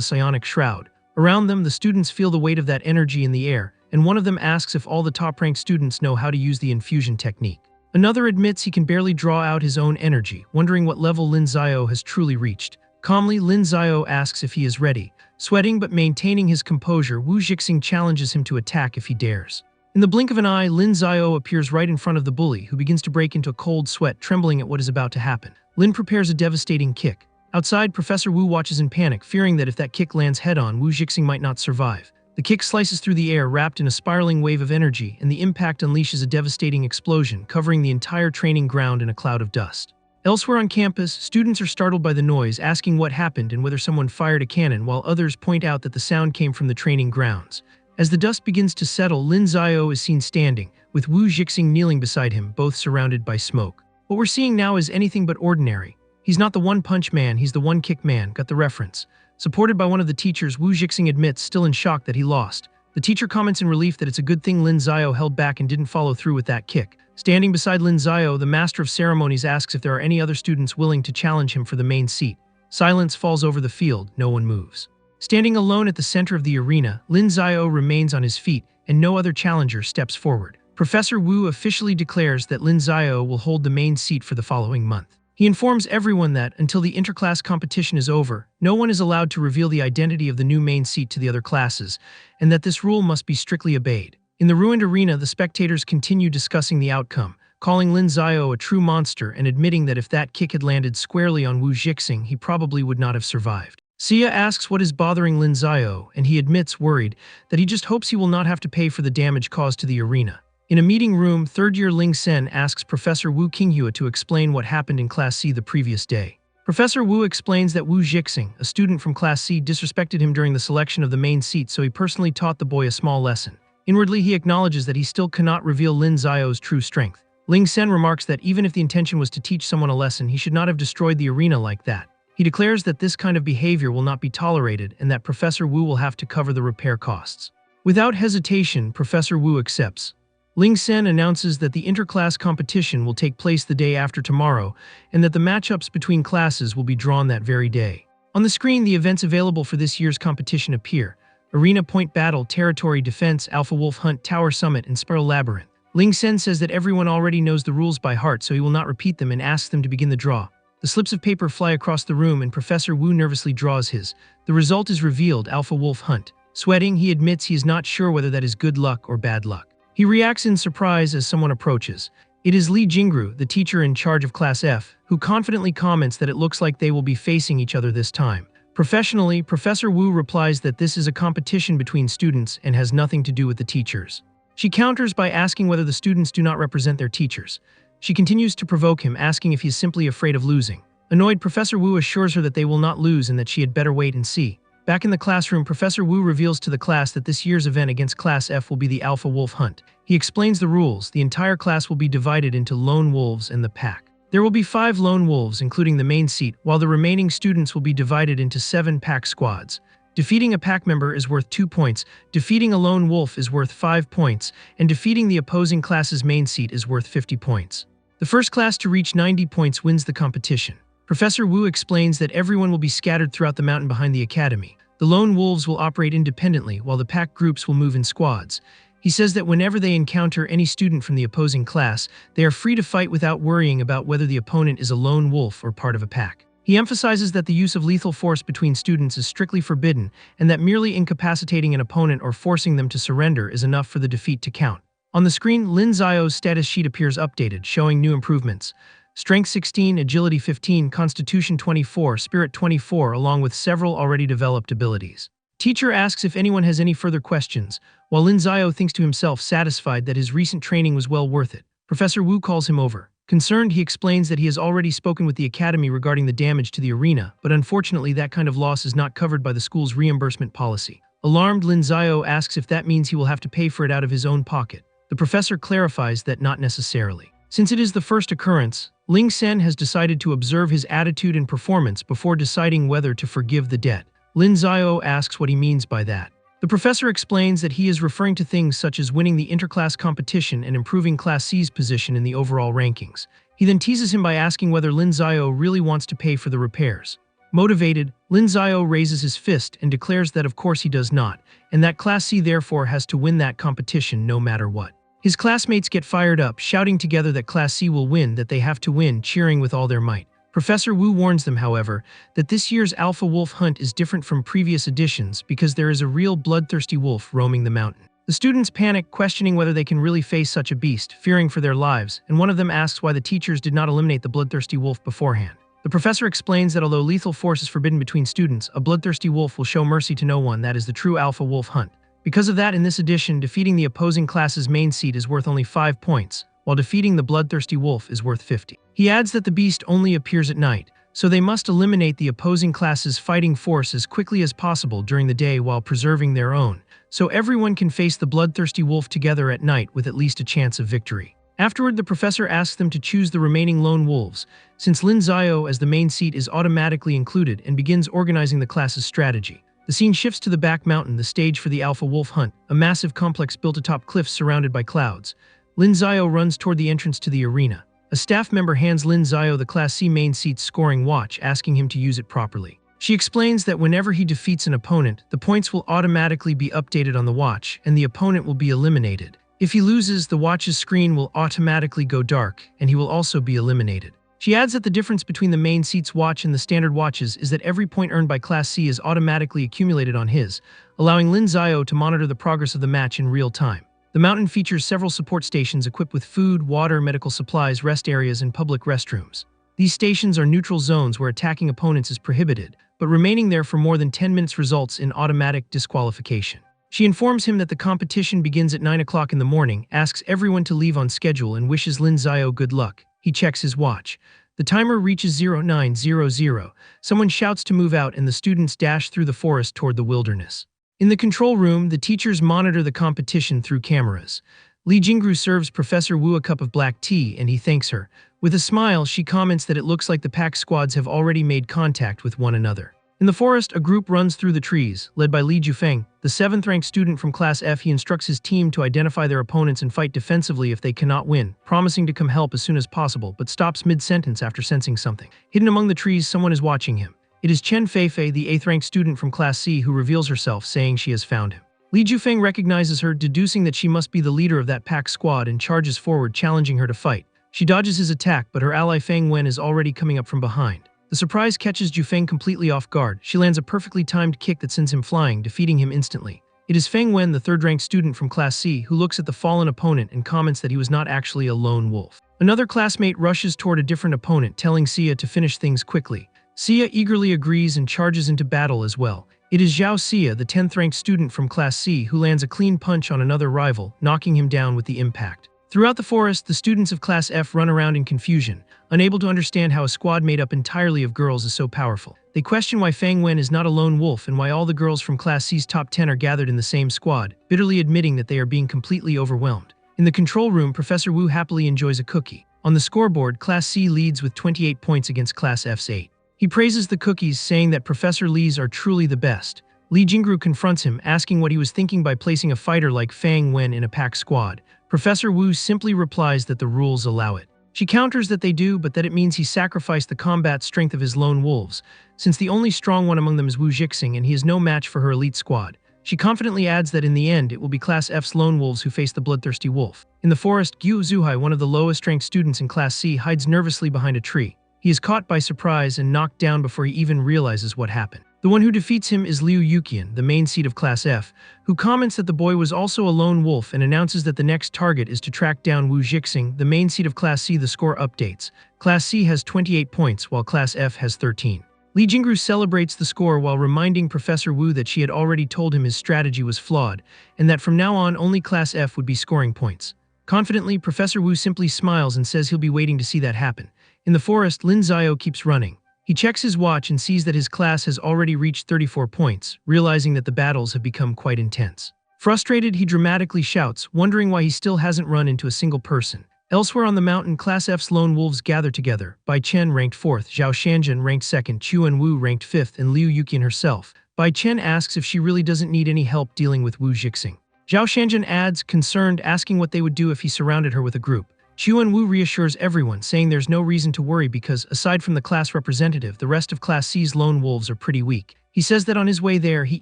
psionic shroud. Around them, the students feel the weight of that energy in the air, and one of them asks if all the top-ranked students know how to use the infusion technique. Another admits he can barely draw out his own energy, wondering what level Lin Xiao has truly reached. Calmly, Lin Xiao asks if he is ready. Sweating but maintaining his composure, Wu Jixing challenges him to attack if he dares. In the blink of an eye, Lin Xiao appears right in front of the bully, who begins to break into a cold sweat, trembling at what is about to happen. Lin prepares a devastating kick. Outside, Professor Wu watches in panic, fearing that if that kick lands head-on, Wu Jixing might not survive. The kick slices through the air, wrapped in a spiraling wave of energy, and the impact unleashes a devastating explosion, covering the entire training ground in a cloud of dust. Elsewhere on campus, students are startled by the noise, asking what happened and whether someone fired a cannon, while others point out that the sound came from the training grounds. As the dust begins to settle, Lin Xiao is seen standing, with Wu Jixing kneeling beside him, both surrounded by smoke. What we're seeing now is anything but ordinary. He's not the one-punch man, he's the one-kick man, got the reference. Supported by one of the teachers, Wu Jixing admits, still in shock, that he lost. The teacher comments in relief that it's a good thing Lin Xiao held back and didn't follow through with that kick. Standing beside Lin Xiao, the master of ceremonies asks if there are any other students willing to challenge him for the main seat. Silence falls over the field, no one moves. Standing alone at the center of the arena, Lin Xiao remains on his feet, and no other challenger steps forward. Professor Wu officially declares that Lin Xiao will hold the main seat for the following month. He informs everyone that, until the interclass competition is over, no one is allowed to reveal the identity of the new main seat to the other classes, and that this rule must be strictly obeyed. In the ruined arena, the spectators continue discussing the outcome, calling Lin Xiao a true monster and admitting that if that kick had landed squarely on Wu Jixing, he probably would not have survived. Sia asks what is bothering Lin Xiao, and he admits, worried, that he just hopes he will not have to pay for the damage caused to the arena. In a meeting room, third-year Ling Sen asks Professor Wu Qinghua to explain what happened in Class C the previous day. Professor Wu explains that Wu Jixing, a student from Class C, disrespected him during the selection of the main seat, so he personally taught the boy a small lesson. Inwardly, he acknowledges that he still cannot reveal Lin Xiao's true strength. Ling Sen remarks that even if the intention was to teach someone a lesson, he should not have destroyed the arena like that. He declares that this kind of behavior will not be tolerated and that Professor Wu will have to cover the repair costs. Without hesitation, Professor Wu accepts. Ling Sen announces that the interclass competition will take place the day after tomorrow, and that the matchups between classes will be drawn that very day. On the screen, the events available for this year's competition appear: Arena Point Battle, Territory Defense, Alpha Wolf Hunt, Tower Summit, and Spiral Labyrinth. Ling Sen says that everyone already knows the rules by heart, so he will not repeat them, and asks them to begin the draw. The slips of paper fly across the room, and Professor Wu nervously draws his. The result is revealed: Alpha Wolf Hunt. Sweating, he admits he is not sure whether that is good luck or bad luck. He reacts in surprise as someone approaches. It is Li Jingru, the teacher in charge of Class F, who confidently comments that it looks like they will be facing each other this time. Professionally, Professor Wu replies that this is a competition between students and has nothing to do with the teachers. She counters by asking whether the students do not represent their teachers. She continues to provoke him, asking if he is simply afraid of losing. Annoyed, Professor Wu assures her that they will not lose and that she had better wait and see. Back in the classroom, Professor Wu reveals to the class that this year's event against Class F will be the Alpha Wolf Hunt. He explains the rules. The entire class will be divided into lone wolves and the pack. There will be 5 lone wolves, including the main seat, while the remaining students will be divided into 7 pack squads. Defeating a pack member is worth 2 points, defeating a lone wolf is worth 5 points, and defeating the opposing class's main seat is worth 50 points. The first class to reach 90 points wins the competition. Professor Wu explains that everyone will be scattered throughout the mountain behind the academy. The lone wolves will operate independently, while the pack groups will move in squads. He says that whenever they encounter any student from the opposing class, they are free to fight without worrying about whether the opponent is a lone wolf or part of a pack. He emphasizes that the use of lethal force between students is strictly forbidden, and that merely incapacitating an opponent or forcing them to surrender is enough for the defeat to count. On the screen, Lin Xiao's status sheet appears updated, showing new improvements. Strength 16, Agility 15, Constitution 24, Spirit 24, along with several already developed abilities. Teacher asks if anyone has any further questions, while Lin Xiao thinks to himself, satisfied that his recent training was well worth it. Professor Wu calls him over. Concerned, he explains that he has already spoken with the academy regarding the damage to the arena, but unfortunately that kind of loss is not covered by the school's reimbursement policy. Alarmed, Lin Xiao asks if that means he will have to pay for it out of his own pocket. The professor clarifies that not necessarily. Since it is the first occurrence, Ling Sen has decided to observe his attitude and performance before deciding whether to forgive the debt. Lin Xiao asks what he means by that. The professor explains that he is referring to things such as winning the interclass competition and improving Class C's position in the overall rankings. He then teases him by asking whether Lin Zio really wants to pay for the repairs. Motivated, Lin Zio raises his fist and declares that of course he does not, and that Class C therefore has to win that competition no matter what. His classmates get fired up, shouting together that Class C will win, that they have to win, cheering with all their might. Professor Wu warns them, however, that this year's Alpha Wolf hunt is different from previous editions because there is a real bloodthirsty wolf roaming the mountain. The students panic, questioning whether they can really face such a beast, fearing for their lives, and one of them asks why the teachers did not eliminate the bloodthirsty wolf beforehand. The professor explains that although lethal force is forbidden between students, a bloodthirsty wolf will show mercy to no one. That is the true Alpha Wolf hunt. Because of that, in this edition, defeating the opposing class's main seed is worth only 5 points, while defeating the bloodthirsty wolf is worth 50. He adds that the beast only appears at night, so they must eliminate the opposing class's fighting force as quickly as possible during the day while preserving their own, so everyone can face the bloodthirsty wolf together at night with at least a chance of victory. Afterward, the professor asks them to choose the remaining lone wolves, since Lin Zio as the main seat is automatically included, and begins organizing the class's strategy. The scene shifts to the back mountain, the stage for the Alpha Wolf hunt, a massive complex built atop cliffs surrounded by clouds. Lin Zio runs toward the entrance to the arena. A staff member hands Lin Zio the Class C main seat's scoring watch, asking him to use it properly. She explains that whenever he defeats an opponent, the points will automatically be updated on the watch, and the opponent will be eliminated. If he loses, the watch's screen will automatically go dark, and he will also be eliminated. She adds that the difference between the main seat's watch and the standard watches is that every point earned by Class C is automatically accumulated on his, allowing Lin Zio to monitor the progress of the match in real time. The mountain features several support stations equipped with food, water, medical supplies, rest areas, and public restrooms. These stations are neutral zones where attacking opponents is prohibited, but remaining there for more than 10 minutes results in automatic disqualification. She informs him that the competition begins at 9 o'clock in the morning, asks everyone to leave on schedule, and wishes Lin Zio good luck. He checks his watch. The timer reaches 0900. Someone shouts to move out, and the students dash through the forest toward the wilderness. In the control room, the teachers monitor the competition through cameras. Li Jingru serves Professor Wu a cup of black tea, and he thanks her. With a smile, she comments that it looks like the pack squads have already made contact with one another. In the forest, a group runs through the trees, led by Li Jufeng, the 7th-ranked student from Class F. He instructs his team to identify their opponents and fight defensively if they cannot win, promising to come help as soon as possible, but stops mid-sentence after sensing something. Hidden among the trees, someone is watching him. It is Chen Feifei, the 8th-ranked student from Class C, who reveals herself, saying she has found him. Li Jufeng recognizes her, deducing that she must be the leader of that pack squad, and charges forward, challenging her to fight. She dodges his attack, but her ally Feng Wen is already coming up from behind. The surprise catches Jufeng completely off guard. She lands a perfectly timed kick that sends him flying, defeating him instantly. It is Feng Wen, the 3rd-ranked student from Class C, who looks at the fallen opponent and comments that he was not actually a lone wolf. Another classmate rushes toward a different opponent, telling Xia to finish things quickly. Xia eagerly agrees and charges into battle as well. It is Zhao Xia, the 10th-ranked student from Class C, who lands a clean punch on another rival, knocking him down with the impact. Throughout the forest, the students of Class F run around in confusion, unable to understand how a squad made up entirely of girls is so powerful. They question why Feng Wen is not a lone wolf and why all the girls from Class C's top 10 are gathered in the same squad, bitterly admitting that they are being completely overwhelmed. In the control room, Professor Wu happily enjoys a cookie. On the scoreboard, Class C leads with 28 points against Class F's 8. He praises the cookies, saying that Professor Li's are truly the best. Li Jingru confronts him, asking what he was thinking by placing a fighter like Feng Wen in a pack squad. Professor Wu simply replies that the rules allow it. She counters that they do, but that it means he sacrificed the combat strength of his lone wolves, since the only strong one among them is Wu Jixing and he is no match for her elite squad. She confidently adds that in the end, it will be Class F's lone wolves who face the bloodthirsty wolf. In the forest, Gyu Zuhai, one of the lowest-ranked students in Class C, hides nervously behind a tree. He is caught by surprise and knocked down before he even realizes what happened. The one who defeats him is Liu Yuqian, the main seed of Class F, who comments that the boy was also a lone wolf and announces that the next target is to track down Wu Jixing, the main seed of Class C. The score updates. Class C has 28 points, while Class F has 13. Li Jingru celebrates the score while reminding Professor Wu that she had already told him his strategy was flawed, and that from now on only Class F would be scoring points. Confidently, Professor Wu simply smiles and says he'll be waiting to see that happen. In the forest, Lin Zio keeps running. He checks his watch and sees that his class has already reached 34 points, realizing that the battles have become quite intense. Frustrated, he dramatically shouts, wondering why he still hasn't run into a single person. Elsewhere on the mountain, Class F's lone wolves gather together. Bai Chen ranked 4th, Zhao Shanjun ranked 2nd, Chu and Wu ranked 5th, and Liu Yuqian herself. Bai Chen asks if she really doesn't need any help dealing with Wu Jixing. Zhao Shanjun adds, concerned, asking what they would do if he surrounded her with a group. Chuan Wu reassures everyone, saying there's no reason to worry because, aside from the class representative, the rest of Class C's lone wolves are pretty weak. He says that on his way there, he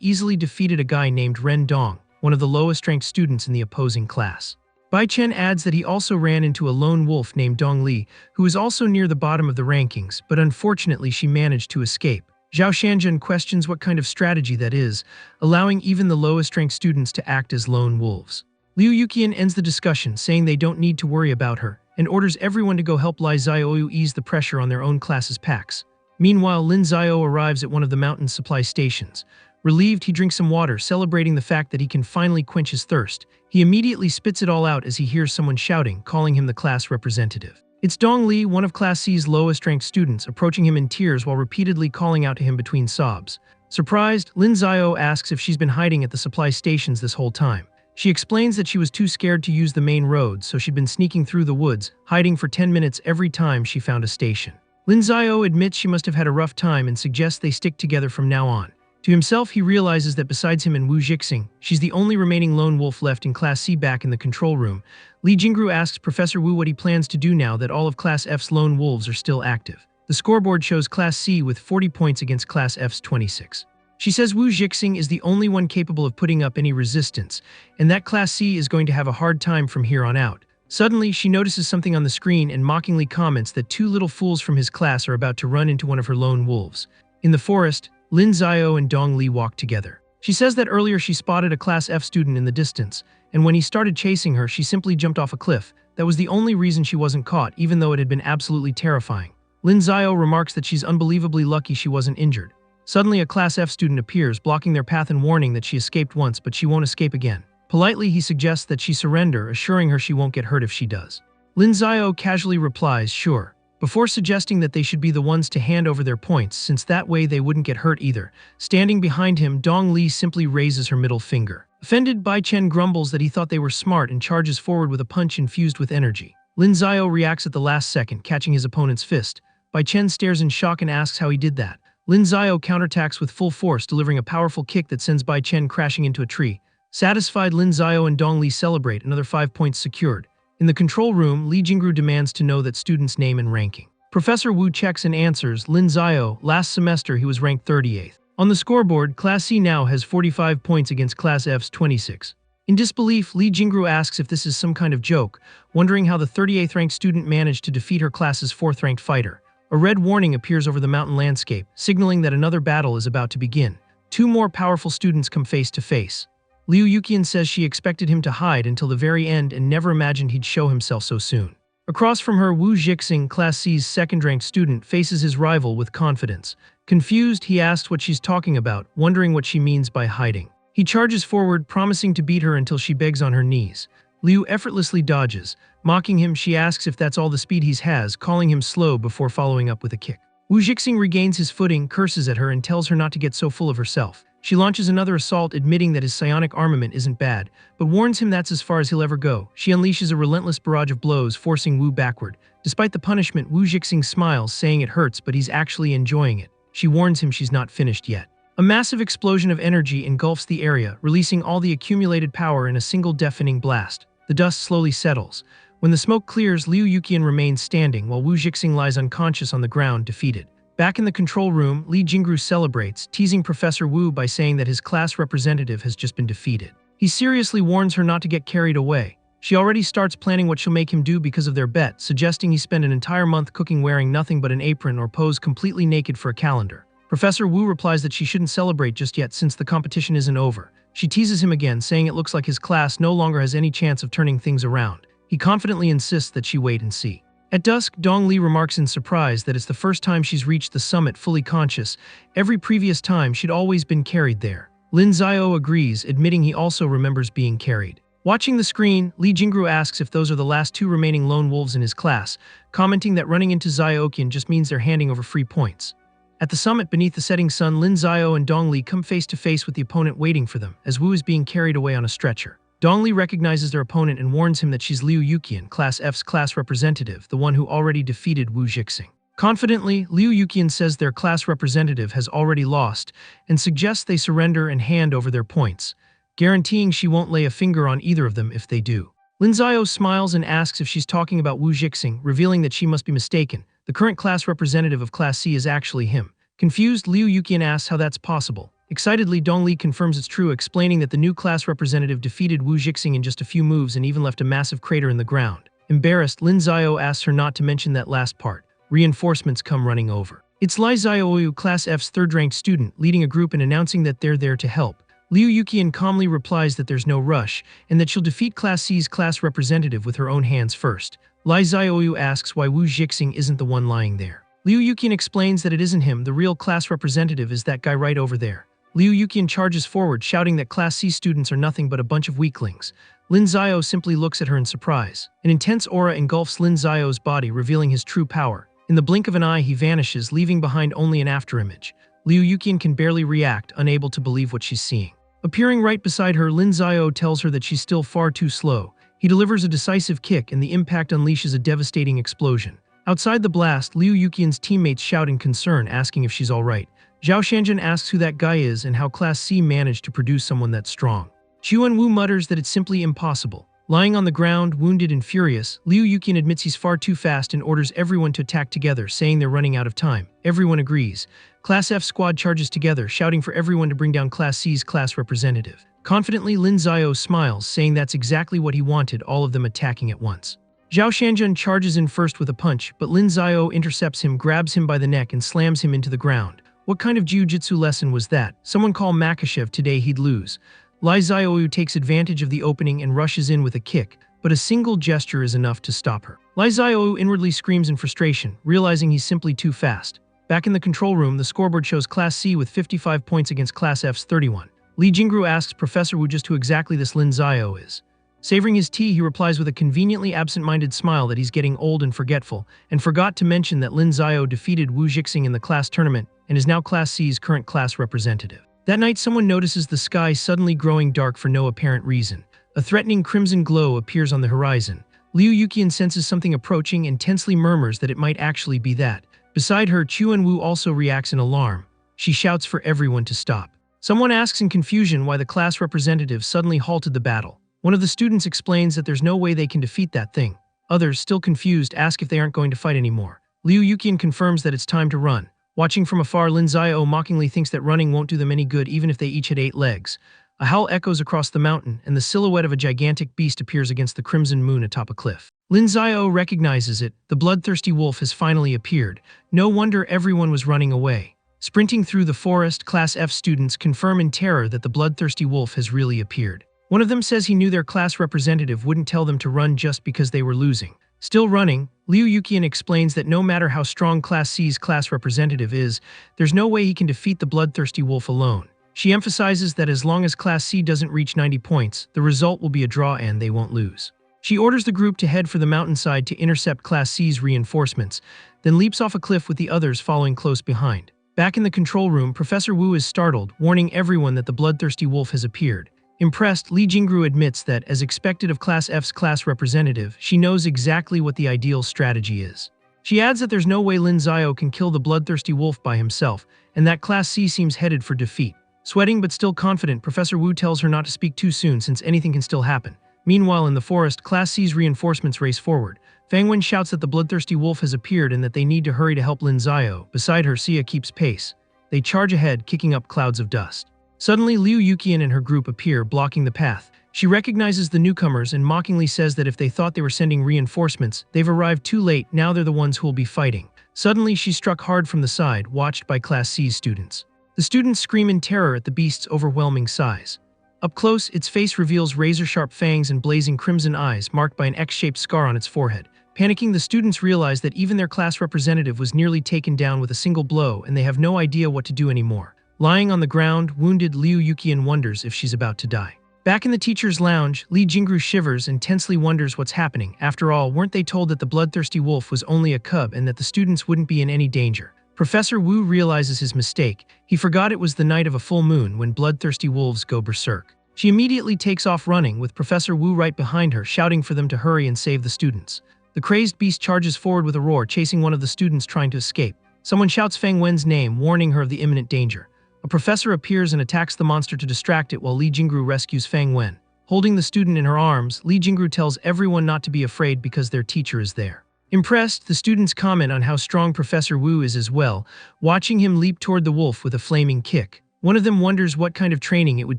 easily defeated a guy named Ren Dong, one of the lowest-ranked students in the opposing class. Bai Chen adds that he also ran into a lone wolf named Dong Li, who is also near the bottom of the rankings, but unfortunately she managed to escape. Zhao Shanjun questions what kind of strategy that is, allowing even the lowest-ranked students to act as lone wolves. Liu Yuqian ends the discussion, saying they don't need to worry about her, and orders everyone to go help Lai Xiaoyu ease the pressure on their own class's packs. Meanwhile, Lin Xiao arrives at one of the mountain supply stations. Relieved, he drinks some water, celebrating the fact that he can finally quench his thirst. He immediately spits it all out as he hears someone shouting, calling him the class representative. It's Dong Li, one of Class C's lowest-ranked students, approaching him in tears while repeatedly calling out to him between sobs. Surprised, Lin Xiao asks if she's been hiding at the supply stations this whole time. She explains that she was too scared to use the main road, so she'd been sneaking through the woods, hiding for 10 minutes every time she found a station. Lin Xiao admits she must have had a rough time and suggests they stick together from now on. To himself, he realizes that besides him and Wu Jixing, she's the only remaining lone wolf left in Class C. Back in the control room, Li Jingru asks Professor Wu what he plans to do now that all of Class F's lone wolves are still active. The scoreboard shows Class C with 40 points against Class F's 26. She says Wu Jixing is the only one capable of putting up any resistance, and that Class C is going to have a hard time from here on out. Suddenly, she notices something on the screen and mockingly comments that two little fools from his class are about to run into one of her lone wolves. In the forest, Lin Xiao and Dong Li walk together. She says that earlier she spotted a Class F student in the distance, and when he started chasing her, she simply jumped off a cliff. That was the only reason she wasn't caught, even though it had been absolutely terrifying. Lin Xiao remarks that she's unbelievably lucky she wasn't injured. Suddenly, a Class F student appears, blocking their path and warning that she escaped once, but she won't escape again. Politely, he suggests that she surrender, assuring her she won't get hurt if she does. Lin Xiao casually replies, sure, before suggesting that they should be the ones to hand over their points, since that way they wouldn't get hurt either. Standing behind him, Dong Li simply raises her middle finger. Offended, Bai Chen grumbles that he thought they were smart and charges forward with a punch infused with energy. Lin Xiao reacts at the last second, catching his opponent's fist. Bai Chen stares in shock and asks how he did that. Lin Xiao counterattacks with full force, delivering a powerful kick that sends Bai Chen crashing into a tree. Satisfied, Lin Xiao and Dong Li celebrate, another 5 points secured. In the control room, Li Jingru demands to know that student's name and ranking. Professor Wu checks and answers, Lin Xiao, last semester he was ranked 38th. On the scoreboard, Class C now has 45 points against Class F's 26. In disbelief, Li Jingru asks if this is some kind of joke, wondering how the 38th ranked student managed to defeat her class's 4th ranked fighter. A red warning appears over the mountain landscape, signaling that another battle is about to begin. Two more powerful students come face to face. Liu Yuqian says she expected him to hide until the very end and never imagined he'd show himself so soon. Across from her, Wu Jixing, Class C's second-ranked student, faces his rival with confidence. Confused, he asks what she's talking about, wondering what she means by hiding. He charges forward, promising to beat her until she begs on her knees. Liu effortlessly dodges. Mocking him, she asks if that's all the speed he has, calling him slow before following up with a kick. Wu Jixing regains his footing, curses at her, and tells her not to get so full of herself. She launches another assault, admitting that his psionic armament isn't bad, but warns him that's as far as he'll ever go. She unleashes a relentless barrage of blows, forcing Wu backward. Despite the punishment, Wu Jixing smiles, saying it hurts, but he's actually enjoying it. She warns him she's not finished yet. A massive explosion of energy engulfs the area, releasing all the accumulated power in a single deafening blast. The dust slowly settles. When the smoke clears, Liu Yuqian remains standing, while Wu Jixing lies unconscious on the ground, defeated. Back in the control room, Li Jingru celebrates, teasing Professor Wu by saying that his class representative has just been defeated. He seriously warns her not to get carried away. She already starts planning what she'll make him do because of their bet, suggesting he spend an entire month cooking wearing nothing but an apron or pose completely naked for a calendar. Professor Wu replies that she shouldn't celebrate just yet since the competition isn't over. She teases him again, saying it looks like his class no longer has any chance of turning things around. He confidently insists that she wait and see. At dusk, Dong Li remarks in surprise that it's the first time she's reached the summit fully conscious. Every previous time, she'd always been carried there. Lin Xiao agrees, admitting he also remembers being carried. Watching the screen, Li Jingru asks if those are the last two remaining lone wolves in his class, commenting that running into Xiaoqian just means they're handing over free points. At the summit beneath the setting sun, Lin Xiao and Dong Li come face to face with the opponent waiting for them, as Wu is being carried away on a stretcher. Dong Li recognizes their opponent and warns him that she's Liu Yuqian, Class F's class representative, the one who already defeated Wu Jixing. Confidently, Liu Yuqian says their class representative has already lost and suggests they surrender and hand over their points, guaranteeing she won't lay a finger on either of them if they do. Lin Xiao smiles and asks if she's talking about Wu Jixing, revealing that she must be mistaken. The current class representative of Class C is actually him. Confused, Liu Yuqian asks how that's possible. Excitedly, Dongli confirms it's true, explaining that the new class representative defeated Wu Jixing in just a few moves and even left a massive crater in the ground. Embarrassed, Lin Xiao asks her not to mention that last part. Reinforcements come running over. It's Lai Xiaoyu, Class F's third-ranked student, leading a group and announcing that they're there to help. Liu Yuqian calmly replies that there's no rush, and that she'll defeat Class C's class representative with her own hands first. Lai Xiaoyu asks why Wu Jixing isn't the one lying there. Liu Yuqian explains that it isn't him, the real class representative is that guy right over there. Liu Yuqian charges forward, shouting that Class C students are nothing but a bunch of weaklings. Lin Xiao simply looks at her in surprise. An intense aura engulfs Lin Xiao's body, revealing his true power. In the blink of an eye, he vanishes, leaving behind only an afterimage. Liu Yuqian can barely react, unable to believe what she's seeing. Appearing right beside her, Lin Xiao tells her that she's still far too slow. He delivers a decisive kick, and the impact unleashes a devastating explosion. Outside the blast, Liu Yuqian's teammates shout in concern, asking if she's alright. Zhao Shanjun asks who that guy is and how Class C managed to produce someone that strong. Chuan Wu mutters that it's simply impossible. Lying on the ground, wounded and furious, Liu Yuqian admits he's far too fast and orders everyone to attack together, saying they're running out of time. Everyone agrees. Class F squad charges together, shouting for everyone to bring down Class C's class representative. Confidently, Lin Xiao smiles, saying that's exactly what he wanted, all of them attacking at once. Zhao Shanjun charges in first with a punch, but Lin Xiao intercepts him, grabs him by the neck, and slams him into the ground. What kind of jiu-jitsu lesson was that? Someone call Makachev today, he'd lose. Lai Xiaoyu takes advantage of the opening and rushes in with a kick, but a single gesture is enough to stop her. Lai Xiaoyu inwardly screams in frustration, realizing he's simply too fast. Back in the control room, the scoreboard shows Class C with 55 points against Class F's 31. Li Jingru asks Professor Wu just who exactly this Lin Xiao is. Savoring his tea, he replies with a conveniently absent-minded smile that he's getting old and forgetful, and forgot to mention that Lin Xiao defeated Wu Jixing in the class tournament and is now Class C's current class representative. That night, someone notices the sky suddenly growing dark for no apparent reason. A threatening crimson glow appears on the horizon. Liu Yuqian senses something approaching and tensely murmurs that it might actually be that. Beside her, Chuan Wu also reacts in alarm. She shouts for everyone to stop. Someone asks in confusion why the class representative suddenly halted the battle. One of the students explains that there's no way they can defeat that thing. Others, still confused, ask if they aren't going to fight anymore. Liu Yuqian confirms that it's time to run. Watching from afar, Lin Xiao mockingly thinks that running won't do them any good even if they each had 8 legs. A howl echoes across the mountain, and the silhouette of a gigantic beast appears against the crimson moon atop a cliff. Lin Xiao recognizes it. The bloodthirsty wolf has finally appeared. No wonder everyone was running away. Sprinting through the forest, Class F students confirm in terror that the bloodthirsty wolf has really appeared. One of them says he knew their class representative wouldn't tell them to run just because they were losing. Still running, Liu Yuqian explains that no matter how strong Class C's class representative is, there's no way he can defeat the bloodthirsty wolf alone. She emphasizes that as long as Class C doesn't reach 90 points, the result will be a draw and they won't lose. She orders the group to head for the mountainside to intercept Class C's reinforcements, then leaps off a cliff with the others following close behind. Back in the control room, Professor Wu is startled, warning everyone that the bloodthirsty wolf has appeared. Impressed, Li Jingru admits that, as expected of Class F's class representative, she knows exactly what the ideal strategy is. She adds that there's no way Lin Xiao can kill the bloodthirsty wolf by himself, and that Class C seems headed for defeat. Sweating but still confident, Professor Wu tells her not to speak too soon since anything can still happen. Meanwhile, in the forest, Class C's reinforcements race forward. Fang Wen shouts that the bloodthirsty wolf has appeared and that they need to hurry to help Lin Xiao. Beside her, Xia keeps pace. They charge ahead, kicking up clouds of dust. Suddenly, Liu Yuqian and her group appear, blocking the path. She recognizes the newcomers and mockingly says that if they thought they were sending reinforcements, they've arrived too late, now they're the ones who will be fighting. Suddenly, she's struck hard from the side, watched by Class C's students. The students scream in terror at the beast's overwhelming size. Up close, its face reveals razor-sharp fangs and blazing crimson eyes, marked by an X-shaped scar on its forehead. Panicking, the students realize that even their class representative was nearly taken down with a single blow, and they have no idea what to do anymore. Lying on the ground, wounded, Liu Yuqian wonders if she's about to die. Back in the teacher's lounge, Li Jingru shivers and tensely wonders what's happening. After all, weren't they told that the bloodthirsty wolf was only a cub and that the students wouldn't be in any danger? Professor Wu realizes his mistake. He forgot it was the night of a full moon when bloodthirsty wolves go berserk. She immediately takes off running, with Professor Wu right behind her, shouting for them to hurry and save the students. The crazed beast charges forward with a roar, chasing one of the students trying to escape. Someone shouts Fang Wen's name, warning her of the imminent danger. A professor appears and attacks the monster to distract it while Li Jingru rescues Fang Wen. Holding the student in her arms, Li Jingru tells everyone not to be afraid because their teacher is there. Impressed, the students comment on how strong Professor Wu is as well, watching him leap toward the wolf with a flaming kick. One of them wonders what kind of training it would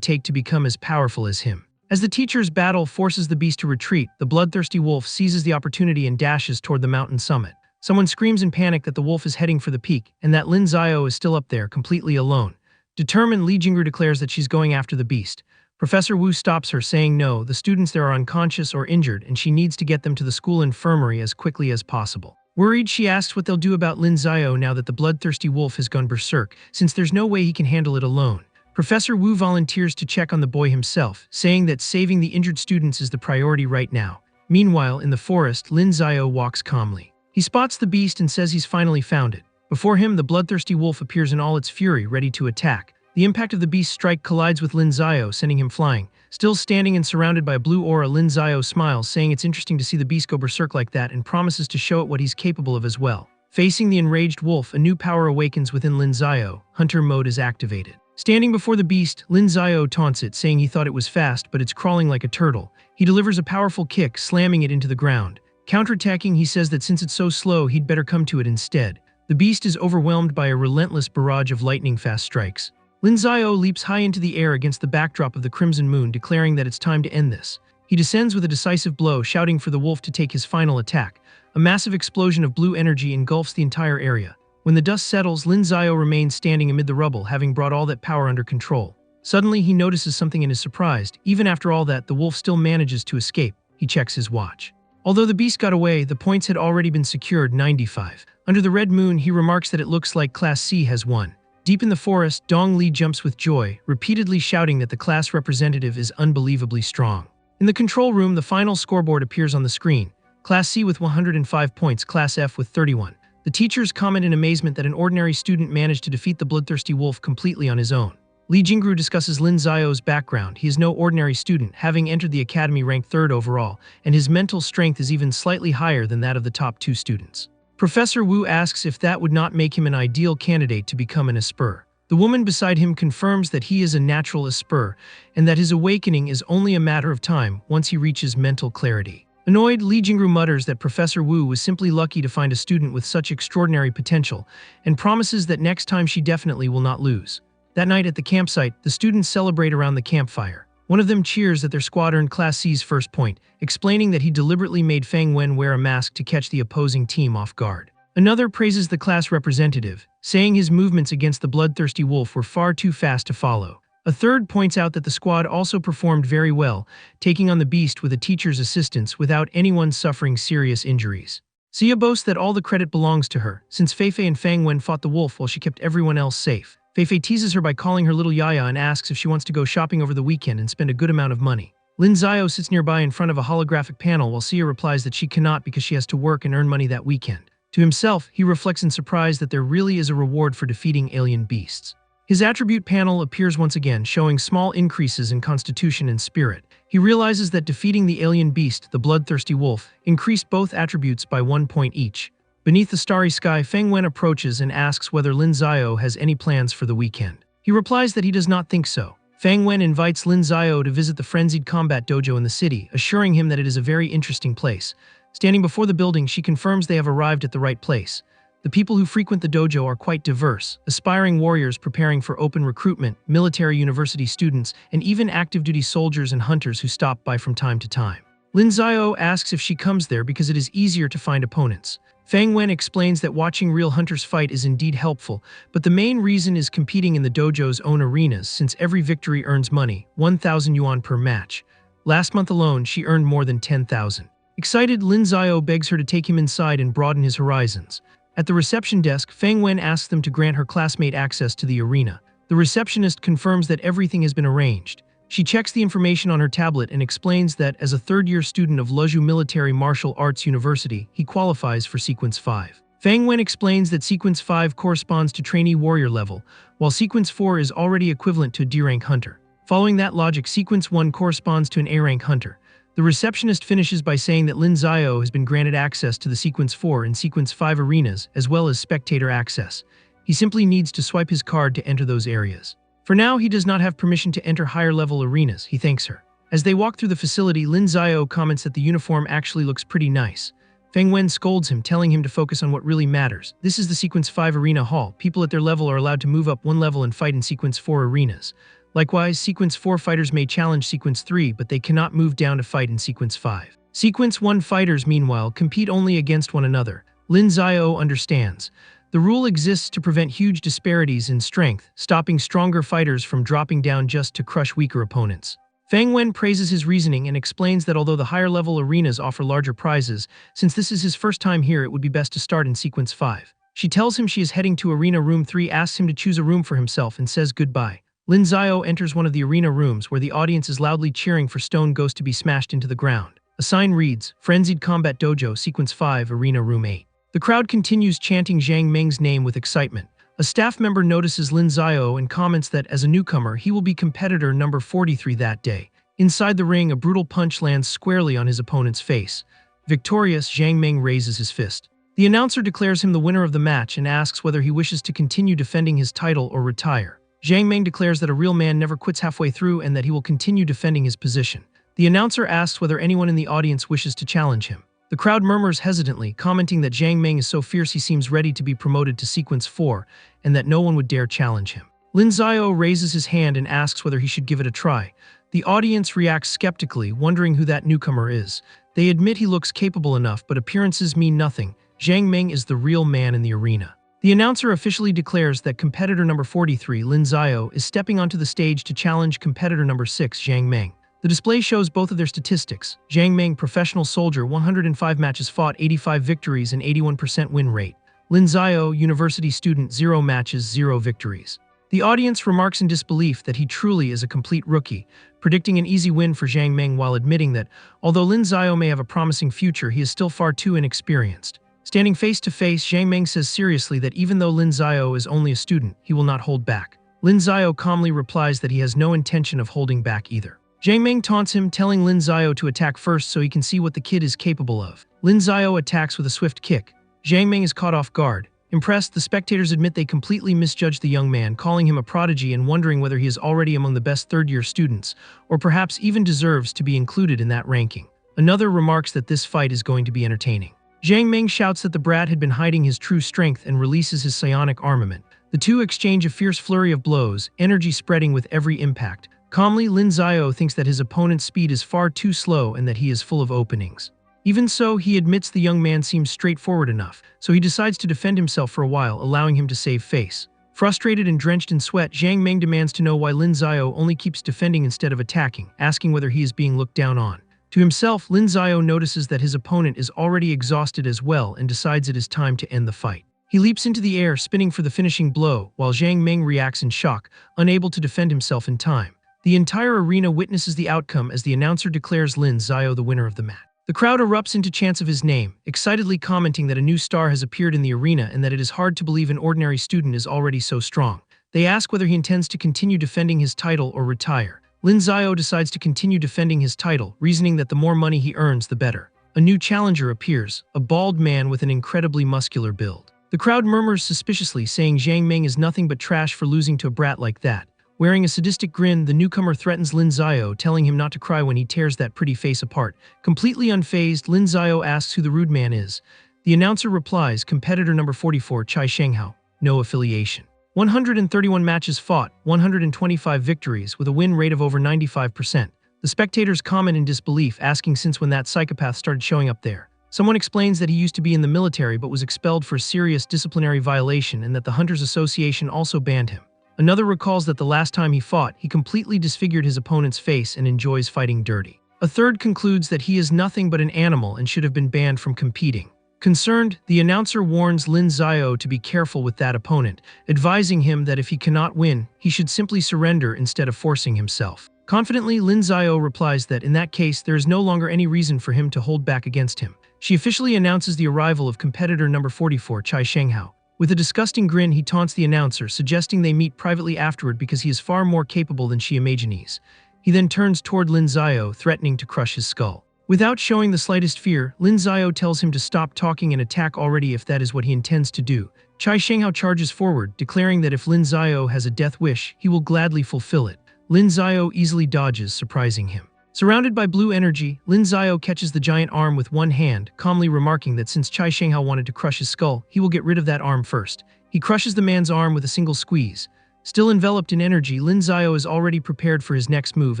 take to become as powerful as him. As the teacher's battle forces the beast to retreat, the bloodthirsty wolf seizes the opportunity and dashes toward the mountain summit. Someone screams in panic that the wolf is heading for the peak, and that Lin Xiao is still up there, completely alone. Determined, Li Jingru declares that she's going after the beast. Professor Wu stops her, saying no, the students there are unconscious or injured, and she needs to get them to the school infirmary as quickly as possible. Worried, she asks what they'll do about Lin Xiao now that the bloodthirsty wolf has gone berserk, since there's no way he can handle it alone. Professor Wu volunteers to check on the boy himself, saying that saving the injured students is the priority right now. Meanwhile, in the forest, Lin Xiao walks calmly. He spots the beast and says he's finally found it. Before him, the bloodthirsty wolf appears in all its fury, ready to attack. The impact of the beast's strike collides with Lin Xiao, sending him flying. Still standing and surrounded by a blue aura, Lin Xiao smiles, saying it's interesting to see the beast go berserk like that, and promises to show it what he's capable of as well. Facing the enraged wolf, a new power awakens within Lin Xiao. Hunter mode is activated. Standing before the beast, Lin Xiao taunts it, saying he thought it was fast, but it's crawling like a turtle. He delivers a powerful kick, slamming it into the ground. Counterattacking, he says that since it's so slow, he'd better come to it instead. The beast is overwhelmed by a relentless barrage of lightning-fast strikes. Lin Xiao leaps high into the air against the backdrop of the crimson moon, declaring that it's time to end this. He descends with a decisive blow, shouting for the wolf to take his final attack. A massive explosion of blue energy engulfs the entire area. When the dust settles, Lin Xiao remains standing amid the rubble, having brought all that power under control. Suddenly, he notices something and is surprised. Even after all that, the wolf still manages to escape. He checks his watch. Although the beast got away, the points had already been secured, 95. Under the red moon, he remarks that it looks like Class C has won. Deep in the forest, Dong Li jumps with joy, repeatedly shouting that the class representative is unbelievably strong. In the control room, the final scoreboard appears on the screen. Class C with 105 points, Class F with 31. The teachers comment in amazement that an ordinary student managed to defeat the bloodthirsty wolf completely on his own. Li Jingru discusses Lin Xiao's background. He is no ordinary student, having entered the academy ranked 3rd overall, and his mental strength is even slightly higher than that of the top 2 students. Professor Wu asks if that would not make him an ideal candidate to become an Esper. The woman beside him confirms that he is a natural Esper, and that his awakening is only a matter of time once he reaches mental clarity. Annoyed, Li Jingru mutters that Professor Wu was simply lucky to find a student with such extraordinary potential, and promises that next time she definitely will not lose. That night at the campsite, the students celebrate around the campfire. One of them cheers that their squad earned Class C's first point, explaining that he deliberately made Fang Wen wear a mask to catch the opposing team off guard. Another praises the class representative, saying his movements against the bloodthirsty wolf were far too fast to follow. A third points out that the squad also performed very well, taking on the beast with a teacher's assistance without anyone suffering serious injuries. Xia boasts that all the credit belongs to her, since Feifei and Fang Wen fought the wolf while she kept everyone else safe. Feifei teases her by calling her little Yaya and asks if she wants to go shopping over the weekend and spend a good amount of money. Lin Xiao sits nearby in front of a holographic panel while Xia replies that she cannot because she has to work and earn money that weekend. To himself, he reflects in surprise that there really is a reward for defeating alien beasts. His attribute panel appears once again, showing small increases in constitution and spirit. He realizes that defeating the alien beast, the bloodthirsty wolf, increased both attributes by 1 point each. Beneath the starry sky, Fang Wen approaches and asks whether Lin Xiao has any plans for the weekend. He replies that he does not think so. Fang Wen invites Lin Xiao to visit the Frenzied Combat Dojo in the city, assuring him that it is a very interesting place. Standing before the building, she confirms they have arrived at the right place. The people who frequent the dojo are quite diverse, aspiring warriors preparing for open recruitment, military university students, and even active-duty soldiers and hunters who stop by from time to time. Lin Xiao asks if she comes there because it is easier to find opponents. Fang Wen explains that watching real hunters fight is indeed helpful, but the main reason is competing in the dojo's own arenas since every victory earns money, 1,000 yuan per match. Last month alone, she earned more than 10,000. Excited, Lin Xiao begs her to take him inside and broaden his horizons. At the reception desk, Fang Wen asks them to grant her classmate access to the arena. The receptionist confirms that everything has been arranged. She checks the information on her tablet and explains that as a third-year student of Lezhou Military Martial Arts University, he qualifies for Sequence 5. Fang Wen explains that Sequence 5 corresponds to trainee warrior level, while Sequence 4 is already equivalent to a D-rank hunter. Following that logic, Sequence 1 corresponds to an A-rank hunter. The receptionist finishes by saying that Lin Zio has been granted access to the Sequence 4 and Sequence 5 arenas, as well as spectator access. He simply needs to swipe his card to enter those areas. For now, he does not have permission to enter higher-level arenas. He thanks her. As they walk through the facility, Lin Zio comments that the uniform actually looks pretty nice. Feng Wen scolds him, telling him to focus on what really matters. This is the Sequence 5 arena hall. People at their level are allowed to move up one level and fight in Sequence 4 arenas. Likewise, Sequence 4 fighters may challenge Sequence 3, but they cannot move down to fight in Sequence 5. Sequence 1 fighters, meanwhile, compete only against one another. Lin Zio understands. The rule exists to prevent huge disparities in strength, stopping stronger fighters from dropping down just to crush weaker opponents. Feng Wen praises his reasoning and explains that although the higher-level arenas offer larger prizes, since this is his first time here, it would be best to start in Sequence 5. She tells him she is heading to Arena Room 3, asks him to choose a room for himself, and says goodbye. Lin Zio enters one of the arena rooms where the audience is loudly cheering for Stone Ghost to be smashed into the ground. A sign reads, Frenzied Combat Dojo, Sequence 5, Arena Room 8. The crowd continues chanting Zhang Meng's name with excitement. A staff member notices Lin Zio and comments that, as a newcomer, he will be competitor number 43 that day. Inside the ring, a brutal punch lands squarely on his opponent's face. Victorious, Zhang Meng raises his fist. The announcer declares him the winner of the match and asks whether he wishes to continue defending his title or retire. Zhang Meng declares that a real man never quits halfway through and that he will continue defending his position. The announcer asks whether anyone in the audience wishes to challenge him. The crowd murmurs hesitantly, commenting that Zhang Meng is so fierce he seems ready to be promoted to Sequence 4, and that no one would dare challenge him. Lin Zio raises his hand and asks whether he should give it a try. The audience reacts skeptically, wondering who that newcomer is. They admit he looks capable enough, but appearances mean nothing. Zhang Meng is the real man in the arena. The announcer officially declares that competitor number 43, Lin Zio, is stepping onto the stage to challenge competitor number 6, Zhang Meng. The display shows both of their statistics. Zhang Meng, professional soldier, 105 matches fought, 85 victories and 81% win rate. Lin Zio, university student, 0 matches, 0 victories. The audience remarks in disbelief that he truly is a complete rookie, predicting an easy win for Zhang Meng while admitting that, although Lin Zio may have a promising future, he is still far too inexperienced. Standing face to face, Zhang Meng says seriously that even though Lin Zio is only a student, he will not hold back. Lin Zio calmly replies that he has no intention of holding back either. Zhang Meng taunts him, telling Lin Zio to attack first so he can see what the kid is capable of. Lin Zio attacks with a swift kick. Zhang Meng is caught off guard. Impressed, the spectators admit they completely misjudged the young man, calling him a prodigy and wondering whether he is already among the best third-year students, or perhaps even deserves to be included in that ranking. Another remarks that this fight is going to be entertaining. Zhang Meng shouts that the brat had been hiding his true strength and releases his psionic armament. The two exchange a fierce flurry of blows, energy spreading with every impact. Calmly, Lin Zio thinks that his opponent's speed is far too slow and that he is full of openings. Even so, he admits the young man seems straightforward enough, so he decides to defend himself for a while, allowing him to save face. Frustrated and drenched in sweat, Zhang Meng demands to know why Lin Zio only keeps defending instead of attacking, asking whether he is being looked down on. To himself, Lin Zio notices that his opponent is already exhausted as well and decides it is time to end the fight. He leaps into the air, spinning for the finishing blow, while Zhang Meng reacts in shock, unable to defend himself in time. The entire arena witnesses the outcome as the announcer declares Lin Zio the winner of the match. The crowd erupts into chants of his name, excitedly commenting that a new star has appeared in the arena and that it is hard to believe an ordinary student is already so strong. They ask whether he intends to continue defending his title or retire. Lin Zio decides to continue defending his title, reasoning that the more money he earns, the better. A new challenger appears, a bald man with an incredibly muscular build. The crowd murmurs suspiciously, saying Zhang Meng is nothing but trash for losing to a brat like that. Wearing a sadistic grin, the newcomer threatens Lin Zio, telling him not to cry when he tears that pretty face apart. Completely unfazed, Lin Zio asks who the rude man is. The announcer replies, competitor number 44, Chai Shenghao, no affiliation. 131 matches fought, 125 victories, with a win rate of over 95%. The spectators comment in disbelief, asking since when that psychopath started showing up there. Someone explains that he used to be in the military but was expelled for a serious disciplinary violation and that the Hunters Association also banned him. Another recalls that the last time he fought, he completely disfigured his opponent's face and enjoys fighting dirty. A third concludes that he is nothing but an animal and should have been banned from competing. Concerned, the announcer warns Lin Zio to be careful with that opponent, advising him that if he cannot win, he should simply surrender instead of forcing himself. Confidently, Lin Zio replies that in that case, there is no longer any reason for him to hold back against him. She officially announces the arrival of competitor number 44, Chai Shenghao. With a disgusting grin, he taunts the announcer, suggesting they meet privately afterward because he is far more capable than she imagines. He then turns toward Lin Xiao, threatening to crush his skull. Without showing the slightest fear, Lin Xiao tells him to stop talking and attack already if that is what he intends to do. Chai Shenghao charges forward, declaring that if Lin Xiao has a death wish, he will gladly fulfill it. Lin Xiao easily dodges, surprising him. Surrounded by blue energy, Lin Xiao catches the giant arm with one hand, calmly remarking that since Chai Shenghao wanted to crush his skull, he will get rid of that arm first. He crushes the man's arm with a single squeeze. Still enveloped in energy, Lin Xiao is already prepared for his next move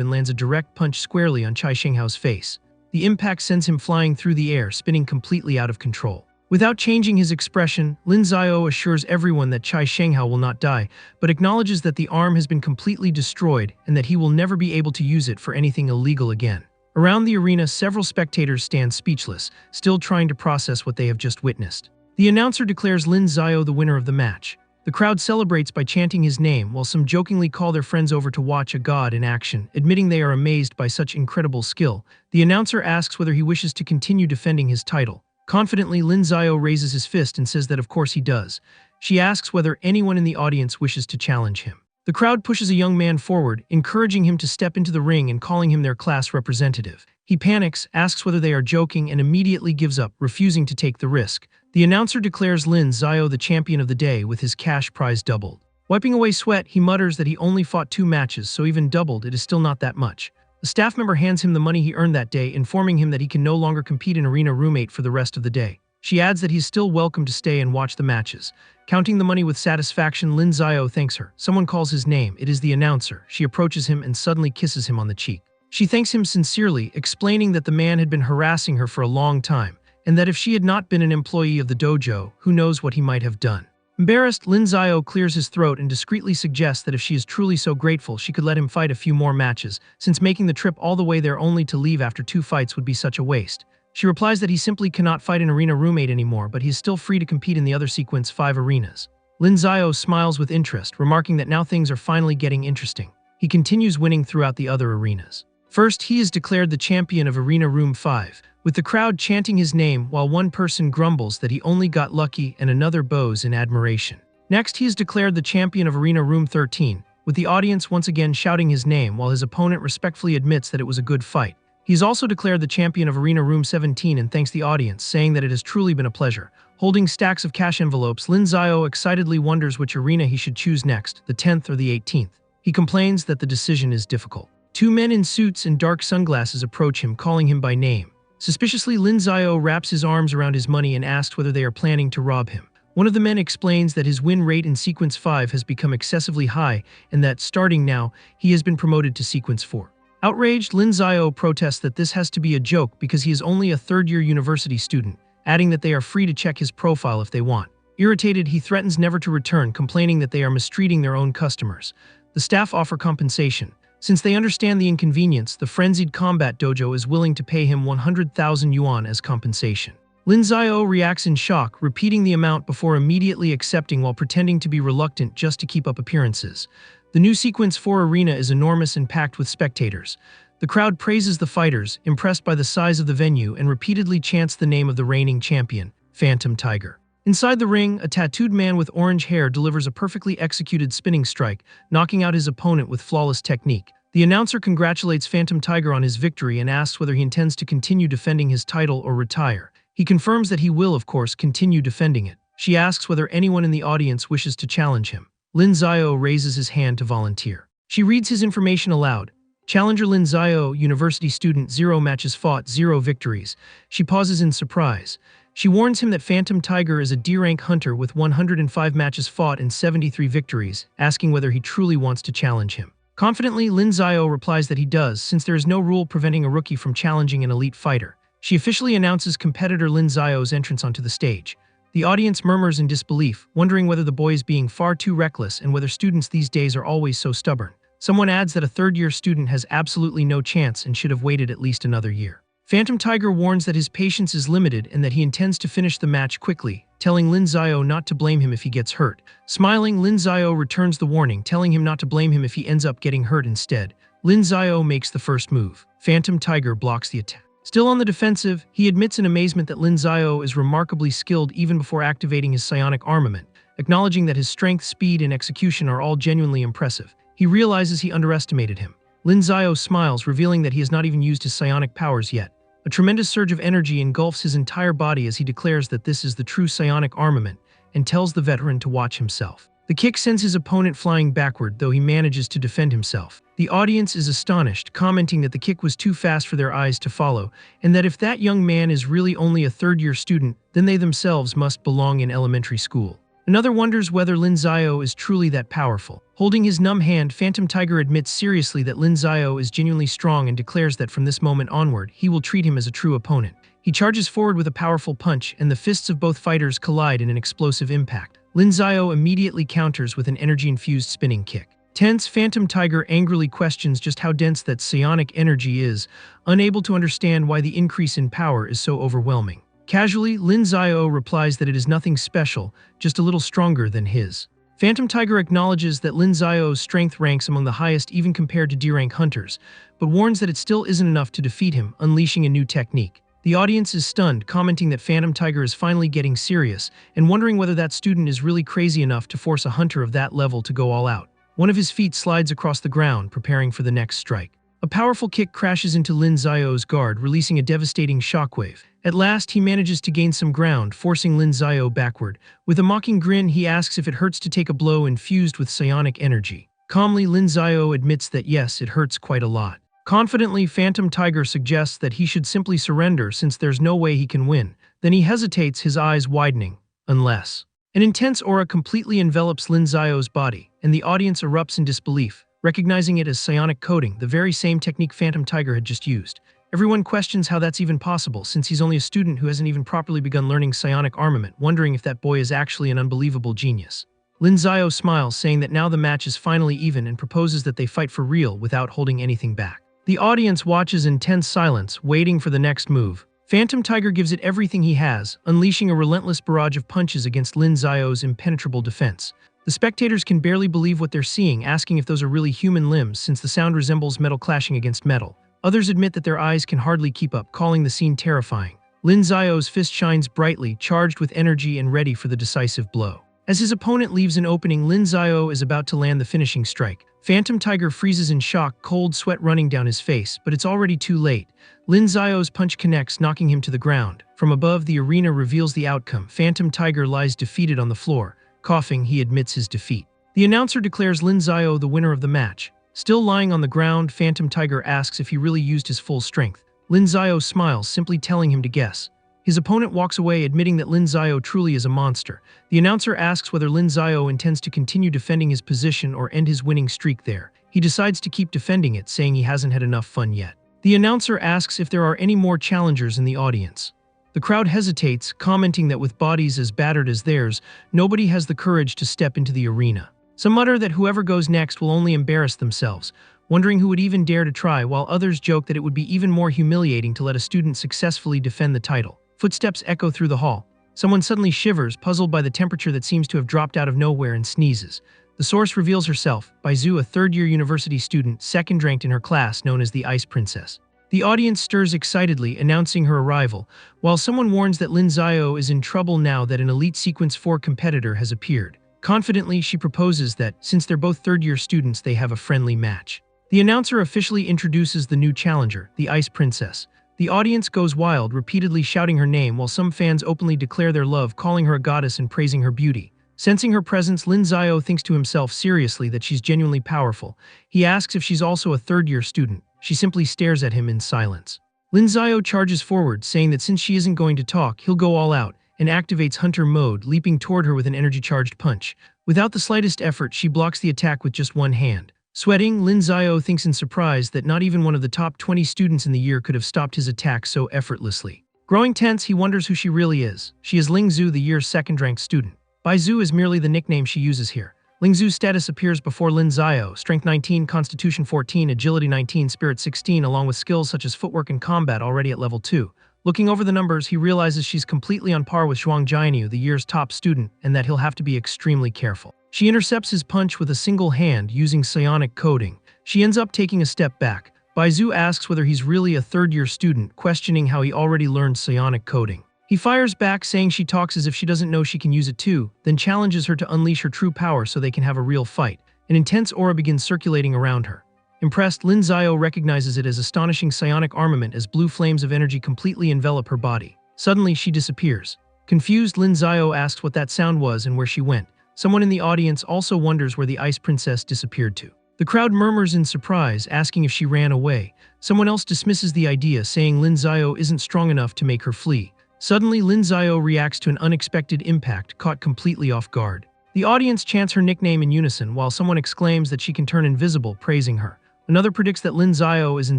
and lands a direct punch squarely on Chai Shenghao's face. The impact sends him flying through the air, spinning completely out of control. Without changing his expression, Lin Xiao assures everyone that Chai Shenghao will not die, but acknowledges that the arm has been completely destroyed and that he will never be able to use it for anything illegal again. Around the arena, several spectators stand speechless, still trying to process what they have just witnessed. The announcer declares Lin Xiao the winner of the match. The crowd celebrates by chanting his name, while some jokingly call their friends over to watch a god in action, admitting they are amazed by such incredible skill. The announcer asks whether he wishes to continue defending his title. Confidently, Lin Xiao raises his fist and says that of course he does. She asks whether anyone in the audience wishes to challenge him. The crowd pushes a young man forward, encouraging him to step into the ring and calling him their class representative. He panics, asks whether they are joking, and immediately gives up, refusing to take the risk. The announcer declares Lin Xiao the champion of the day, with his cash prize doubled. Wiping away sweat, he mutters that he only fought 2 matches, so even doubled, it is still not that much. A staff member hands him the money he earned that day, informing him that he can no longer compete in Arena Roommate for the rest of the day. She adds that he's still welcome to stay and watch the matches. Counting the money with satisfaction, Lin Xiao thanks her. Someone calls his name. It is the announcer. She approaches him and suddenly kisses him on the cheek. She thanks him sincerely, explaining that the man had been harassing her for a long time, and that if she had not been an employee of the dojo, who knows what he might have done. Embarrassed, Lin Xiao clears his throat and discreetly suggests that if she is truly so grateful, she could let him fight a few more matches, since making the trip all the way there only to leave after 2 fights would be such a waste. She replies that he simply cannot fight in Arena Roommate anymore, but he is still free to compete in the other sequence 5 arenas. Lin Xiao smiles with interest, remarking that now things are finally getting interesting. He continues winning throughout the other arenas. First, he is declared the champion of Arena Room 5, with the crowd chanting his name while one person grumbles that he only got lucky and another bows in admiration. Next, he is declared the champion of Arena Room 13, with the audience once again shouting his name while his opponent respectfully admits that it was a good fight. He is also declared the champion of Arena Room 17 and thanks the audience, saying that it has truly been a pleasure. Holding stacks of cash envelopes, Lin Xiao excitedly wonders which arena he should choose next, the 10th or the 18th. He complains that the decision is difficult. 2 men in suits and dark sunglasses approach him, calling him by name. Suspiciously, Lin Xiao wraps his arms around his money and asks whether they are planning to rob him. One of the men explains that his win rate in Sequence 5 has become excessively high and that, starting now, he has been promoted to Sequence 4. Outraged, Lin Xiao protests that this has to be a joke because he is only a third-year university student, adding that they are free to check his profile if they want. Irritated, he threatens never to return, complaining that they are mistreating their own customers. The staff offer compensation. Since they understand the inconvenience, the Frenzied Combat Dojo is willing to pay him 100,000 yuan as compensation. Lin Xiao reacts in shock, repeating the amount before immediately accepting while pretending to be reluctant just to keep up appearances. The new Sequence 4 arena is enormous and packed with spectators. The crowd praises the fighters, impressed by the size of the venue, and repeatedly chants the name of the reigning champion, Phantom Tiger. Inside the ring, a tattooed man with orange hair delivers a perfectly executed spinning strike, knocking out his opponent with flawless technique. The announcer congratulates Phantom Tiger on his victory and asks whether he intends to continue defending his title or retire. He confirms that he will, of course, continue defending it. She asks whether anyone in the audience wishes to challenge him. Lin Xiao raises his hand to volunteer. She reads his information aloud. Challenger Lin Xiao, university student, 0 matches fought, 0 victories. She pauses in surprise. She warns him that Phantom Tiger is a D-rank hunter with 105 matches fought and 73 victories, asking whether he truly wants to challenge him. Confidently, Lin Xiao replies that he does, since there is no rule preventing a rookie from challenging an elite fighter. She officially announces competitor Lin Xiao's entrance onto the stage. The audience murmurs in disbelief, wondering whether the boy is being far too reckless and whether students these days are always so stubborn. Someone adds that a third-year student has absolutely no chance and should have waited at least another year. Phantom Tiger warns that his patience is limited and that he intends to finish the match quickly, telling Lin Xiao not to blame him if he gets hurt. Smiling, Lin Xiao returns the warning, telling him not to blame him if he ends up getting hurt instead. Lin Xiao makes the first move. Phantom Tiger blocks the attack. Still on the defensive, he admits in amazement that Lin Xiao is remarkably skilled even before activating his psionic armament, acknowledging that his strength, speed, and execution are all genuinely impressive. He realizes he underestimated him. Lin Zio smiles, revealing that he has not even used his psionic powers yet. A tremendous surge of energy engulfs his entire body as he declares that this is the true psionic armament and tells the veteran to watch himself. The kick sends his opponent flying backward, though he manages to defend himself. The audience is astonished, commenting that the kick was too fast for their eyes to follow, and that if that young man is really only a third-year student, then they themselves must belong in elementary school. Another wonders whether Lin Zio is truly that powerful. Holding his numb hand, Phantom Tiger admits seriously that Lin Zio is genuinely strong and declares that from this moment onward, he will treat him as a true opponent. He charges forward with a powerful punch, and the fists of both fighters collide in an explosive impact. Lin Zio immediately counters with an energy-infused spinning kick. Tense, Phantom Tiger angrily questions just how dense that psionic energy is, unable to understand why the increase in power is so overwhelming. Casually, Lin Zio replies that it is nothing special, just a little stronger than his. Phantom Tiger acknowledges that Lin Zio's strength ranks among the highest even compared to D-rank hunters, but warns that it still isn't enough to defeat him, unleashing a new technique. The audience is stunned, commenting that Phantom Tiger is finally getting serious, and wondering whether that student is really crazy enough to force a hunter of that level to go all out. One of his feet slides across the ground, preparing for the next strike. A powerful kick crashes into Lin Zio's guard, releasing a devastating shockwave. At last, he manages to gain some ground, forcing Lin Zio backward. With a mocking grin, he asks if it hurts to take a blow infused with psionic energy. Calmly, Lin Zio admits that yes, it hurts quite a lot. Confidently, Phantom Tiger suggests that he should simply surrender since there's no way he can win. Then he hesitates, his eyes widening. Unless. An intense aura completely envelops Lin Zio's body, and the audience erupts in disbelief, recognizing it as psionic coding, the very same technique Phantom Tiger had just used. Everyone questions how that's even possible, since he's only a student who hasn't even properly begun learning psionic armament, wondering if that boy is actually an unbelievable genius. Lin Zio smiles, saying that now the match is finally even, and proposes that they fight for real without holding anything back. The audience watches in tense silence, waiting for the next move. Phantom Tiger gives it everything he has, unleashing a relentless barrage of punches against Lin Zio's impenetrable defense. The spectators can barely believe what they're seeing, asking if those are really human limbs since the sound resembles metal clashing against metal. Others admit that their eyes can hardly keep up, calling the scene terrifying. Lin Zio's fist shines brightly, charged with energy and ready for the decisive blow. As his opponent leaves an opening, Lin Zio is about to land the finishing strike. Phantom Tiger freezes in shock, cold sweat running down his face, but it's already too late. Lin Zio's punch connects, knocking him to the ground. From above, the arena reveals the outcome. Phantom Tiger lies defeated on the floor. Coughing, he admits his defeat. The announcer declares Lin Zio the winner of the match. Still lying on the ground, Phantom Tiger asks if he really used his full strength. Lin Zio smiles, simply telling him to guess. His opponent walks away, admitting that Lin Zio truly is a monster. The announcer asks whether Lin Zio intends to continue defending his position or end his winning streak there. He decides to keep defending it, saying he hasn't had enough fun yet. The announcer asks if there are any more challengers in the audience. The crowd hesitates, commenting that with bodies as battered as theirs, nobody has the courage to step into the arena. Some mutter that whoever goes next will only embarrass themselves, wondering who would even dare to try, while others joke that it would be even more humiliating to let a student successfully defend the title. Footsteps echo through the hall. Someone suddenly shivers, puzzled by the temperature that seems to have dropped out of nowhere, and sneezes. The source reveals herself, Baizu, a third-year university student, second-ranked in her class, known as the Ice Princess. The audience stirs excitedly, announcing her arrival, while someone warns that Lin Zio is in trouble now that an Elite Sequence 4 competitor has appeared. Confidently, she proposes that, since they're both third-year students, they have a friendly match. The announcer officially introduces the new challenger, the Ice Princess. The audience goes wild, repeatedly shouting her name, while some fans openly declare their love, calling her a goddess and praising her beauty. Sensing her presence, Lin Zio thinks to himself seriously that she's genuinely powerful. He asks if she's also a third-year student. She simply stares at him in silence. Lin Zio charges forward, saying that since she isn't going to talk, he'll go all out, and activates Hunter mode, leaping toward her with an energy-charged punch. Without the slightest effort, she blocks the attack with just one hand. Sweating, Lin Zio thinks in surprise that not even one of the top 20 students in the year could have stopped his attack so effortlessly. Growing tense, he wonders who she really is. She is Ling Zhu, the year's second-ranked student. Baizu is merely the nickname she uses here. Ling Zhu's status appears before Lin Zio: Strength 19, Constitution 14, Agility 19, Spirit 16, along with skills such as footwork and combat already at level 2. Looking over the numbers, he realizes she's completely on par with Zhuang Jianyu, the year's top student, and that he'll have to be extremely careful. She intercepts his punch with a single hand using psionic coding. She ends up taking a step back. Baizu asks whether he's really a third-year student, questioning how he already learned psionic coding. He fires back, saying she talks as if she doesn't know she can use it too, then challenges her to unleash her true power so they can have a real fight. An intense aura begins circulating around her. Impressed, Lin Zio recognizes it as astonishing psionic armament as blue flames of energy completely envelop her body. Suddenly, she disappears. Confused, Lin Zio asks what that sound was and where she went. Someone in the audience also wonders where the ice princess disappeared to. The crowd murmurs in surprise, asking if she ran away. Someone else dismisses the idea, saying Lin Zio isn't strong enough to make her flee. Suddenly, Lin Zio reacts to an unexpected impact, caught completely off guard. The audience chants her nickname in unison, while someone exclaims that she can turn invisible, praising her. Another predicts that Lin Zio is in